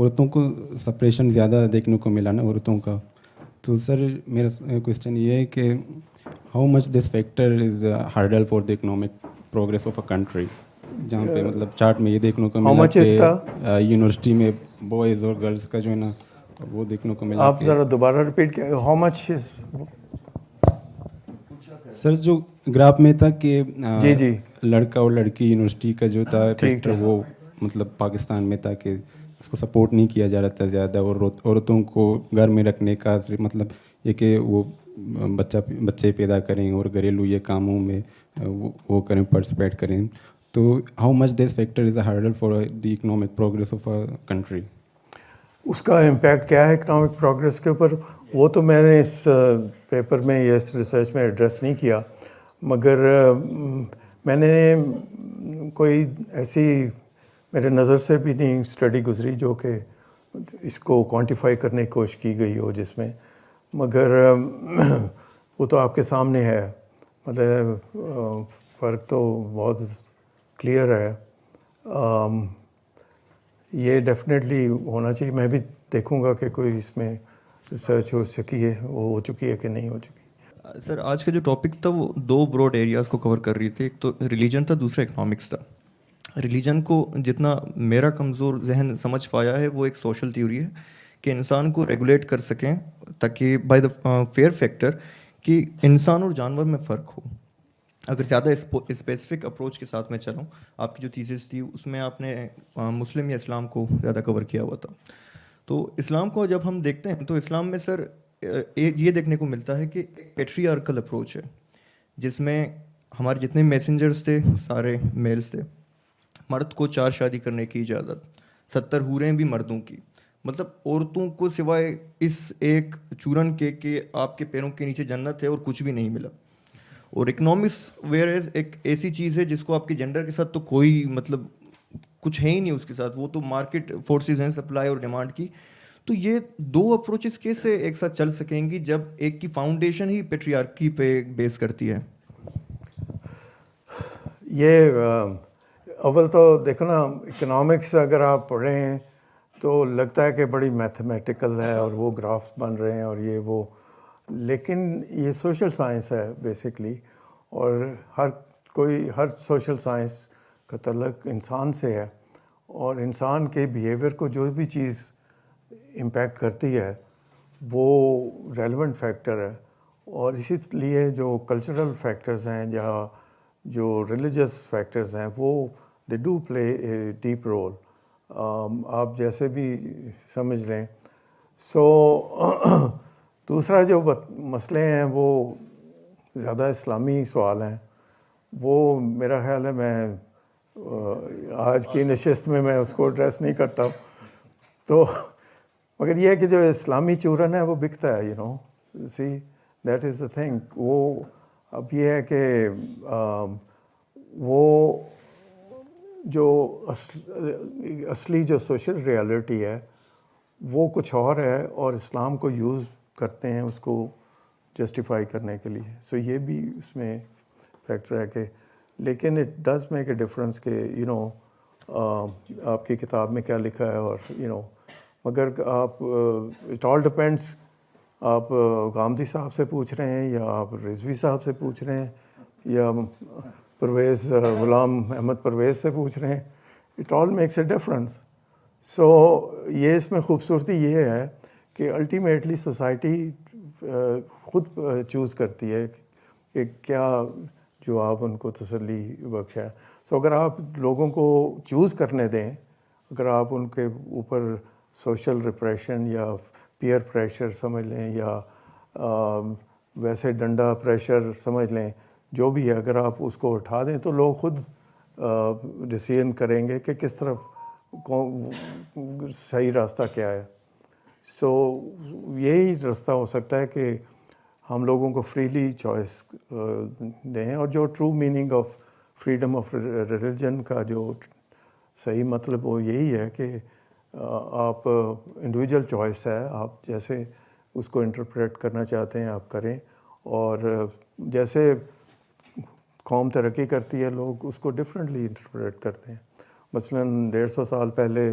عورتوں کو سپریشن زیادہ دیکھنے کو ملا نا عورتوں کا. تو سر میرا کوشچن یہ ہے کہ how much this factor is hurdle for the economic progress of a country, جہاں پہ مطلب چارٹ میں یہ دیکھنے کو ملا کہ یونیورسٹی میں بوائز اور گرلس کا جو ہے نا وہ دیکھنے کو ملا. آپ ذرا دوبارہ ریپیٹ کیا, ہاؤ مچ. سر جو گراف میں تھا کہ جی لڑکا اور لڑکی یونیورسٹی کا جو تھا فیکٹر وہ مطلب پاکستان میں تھا کہ اس کو سپورٹ نہیں کیا جا رہا تھا زیادہ, اور عورتوں کو گھر میں رکھنے کا مطلب یہ کہ وہ بچے پیدا کریں اور گھریلو یہ کاموں میں وہ کریں, پارٹیسپیٹ کریں. تو how much this factor is a hurdle for the economic progress of a country. اس کا امپیکٹ کیا ہے اکنامک پروگریس کے اوپر, وہ تو میں نے اس پیپر میں یا اس ریسرچ میں ایڈریس نہیں کیا, مگر میں نے کوئی ایسی میرے نظر سے بھی نہیں اسٹڈی گزری جو کہ اس کو کوانٹیفائی کرنے کی کوشش کی گئی ہو جس میں, مگر وہ تو آپ کے سامنے ہے. مطلب فرق تو بہت کلیئر ہے. یہ ڈیفینیٹلی ہونا چاہیے. میں بھی دیکھوں گا کہ کوئی اس میں ریسرچ ہو سکی ہے, وہ ہو چکی ہے کہ نہیں ہو چکی. سر آج کا جو ٹاپک تھا وہ 2 براڈ ایریاز کو کور کر رہی تھی. ایک تو ریلیجن تھا, دوسرا اکنامکس تھا. ریلیجن کو جتنا میرا کمزور ذہن سمجھ پایا ہے وہ ایک سوشل تھیوری ہے کہ انسان کو ریگولیٹ کر سکیں تاکہ بائی دا فیئر فیکٹر کہ انسان اور جانور میں فرق ہو. اگر زیادہ اسپیسیفک اپروچ کے ساتھ میں چلوں, آپ کی جو تھیسس تھی اس میں آپ نے مسلم یا اسلام کو زیادہ کور کیا ہوا تھا. تو اسلام کو جب ہم دیکھتے ہیں تو اسلام میں سر یہ دیکھنے کو ملتا ہے کہ پیٹریارکل اپروچ ہے جس میں ہمارے جتنے میسنجرز تھے سارے میلز تھے. مرد کو 4 شادی کرنے کی اجازت, 70 حوریں بھی مردوں کی. مطلب عورتوں کو سوائے اس ایک چورن کے کہ آپ کے پیروں کے نیچے جنت ہے اور کچھ بھی نہیں ملا. اور اکنامکس ویئر ایز ایک ایسی چیز ہے جس کو آپ کے جینڈر کے ساتھ تو کوئی مطلب کچھ ہے ہی نہیں اس کے ساتھ, وہ تو مارکیٹ فورسز ہیں سپلائی اور ڈیمانڈ کی. تو یہ 2 اپروچز کیسے ایک ساتھ چل سکیں گی جب ایک کی فاؤنڈیشن ہی پیٹریارکی پہ بیس کرتی ہے؟ یہ اول تو دیکھو نا, اکنامکس اگر آپ پڑھیں ہیں تو لگتا ہے کہ بڑی میتھمیٹیکل ہے اور وہ گرافس بن رہے ہیں اور یہ وہ, لیکن یہ سوشل سائنس ہے بیسکلی. اور ہر سوشل سائنس کا تعلق انسان سے ہے, اور انسان کے بیہیویئر کو جو بھی چیز امپیکٹ کرتی ہے وہ ریلیونٹ فیکٹر ہے. اور اسی لیے جو کلچرل فیکٹرز ہیں یا جو ریلیجس فیکٹرز ہیں وہ they do play a deep role. آپ جیسے بھی سمجھ لیں. سو دوسرا جو مسئلے ہیں وہ زیادہ اسلامی سوال ہیں. وہ میرا خیال ہے میں آج کی نشست میں اس کو ایڈریس نہیں کرتا ہوں. تو مگر یہ ہے کہ جو اسلامی چورن ہے وہ بکتا ہے, see that is the thing. وہ اب یہ ہے کہ وہ جو اصلی جو سوشل ریالٹی ہے وہ کچھ اور ہے, اور اسلام کو یوز کرتے ہیں اس کو جسٹیفائی کرنے کے لیے. سو یہ بھی اس میں فیکٹر ہے کہ, لیکن it does make a difference کہ آپ کی کتاب میں کیا لکھا ہے اور مگر آپ اٹ آل ڈپینڈس. آپ گامدی صاحب سے پوچھ رہے ہیں یا آپ رضوی صاحب سے پوچھ رہے ہیں یا پرویز غلام احمد پرویز سے پوچھ رہے ہیں, it all makes a difference. So یہ اس میں خوبصورتی یہ ہے کہ الٹیمیٹلی سوسائٹی خود چوز کرتی ہے کہ کیا جواب ان کو تسلی بخش ہے. سو اگر آپ لوگوں کو چوز کرنے دیں, اگر آپ ان کے اوپر سوشل ریپریشن یا پیئر پریشر سمجھ لیں یا ویسے ڈنڈا پریشر سمجھ لیں, جو بھی ہے, اگر آپ اس کو اٹھا دیں تو لوگ خود ڈیسیژن کریں گے کہ کس طرف صحیح راستہ کیا ہے. سو یہی راستہ ہو سکتا ہے کہ ہم لوگوں کو فریلی چوائس دیں. اور جو true meaning of freedom of religion کا جو صحیح مطلب وہ یہی ہے کہ آپ انڈیویجول چوائس ہے, آپ جیسے اس کو انٹرپریٹ کرنا چاہتے ہیں آپ کریں. اور جیسے قوم ترقی کرتی ہے لوگ اس کو ڈفرینٹلی انٹرپریٹ کرتے ہیں. مثلاً 150 سال پہلے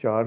4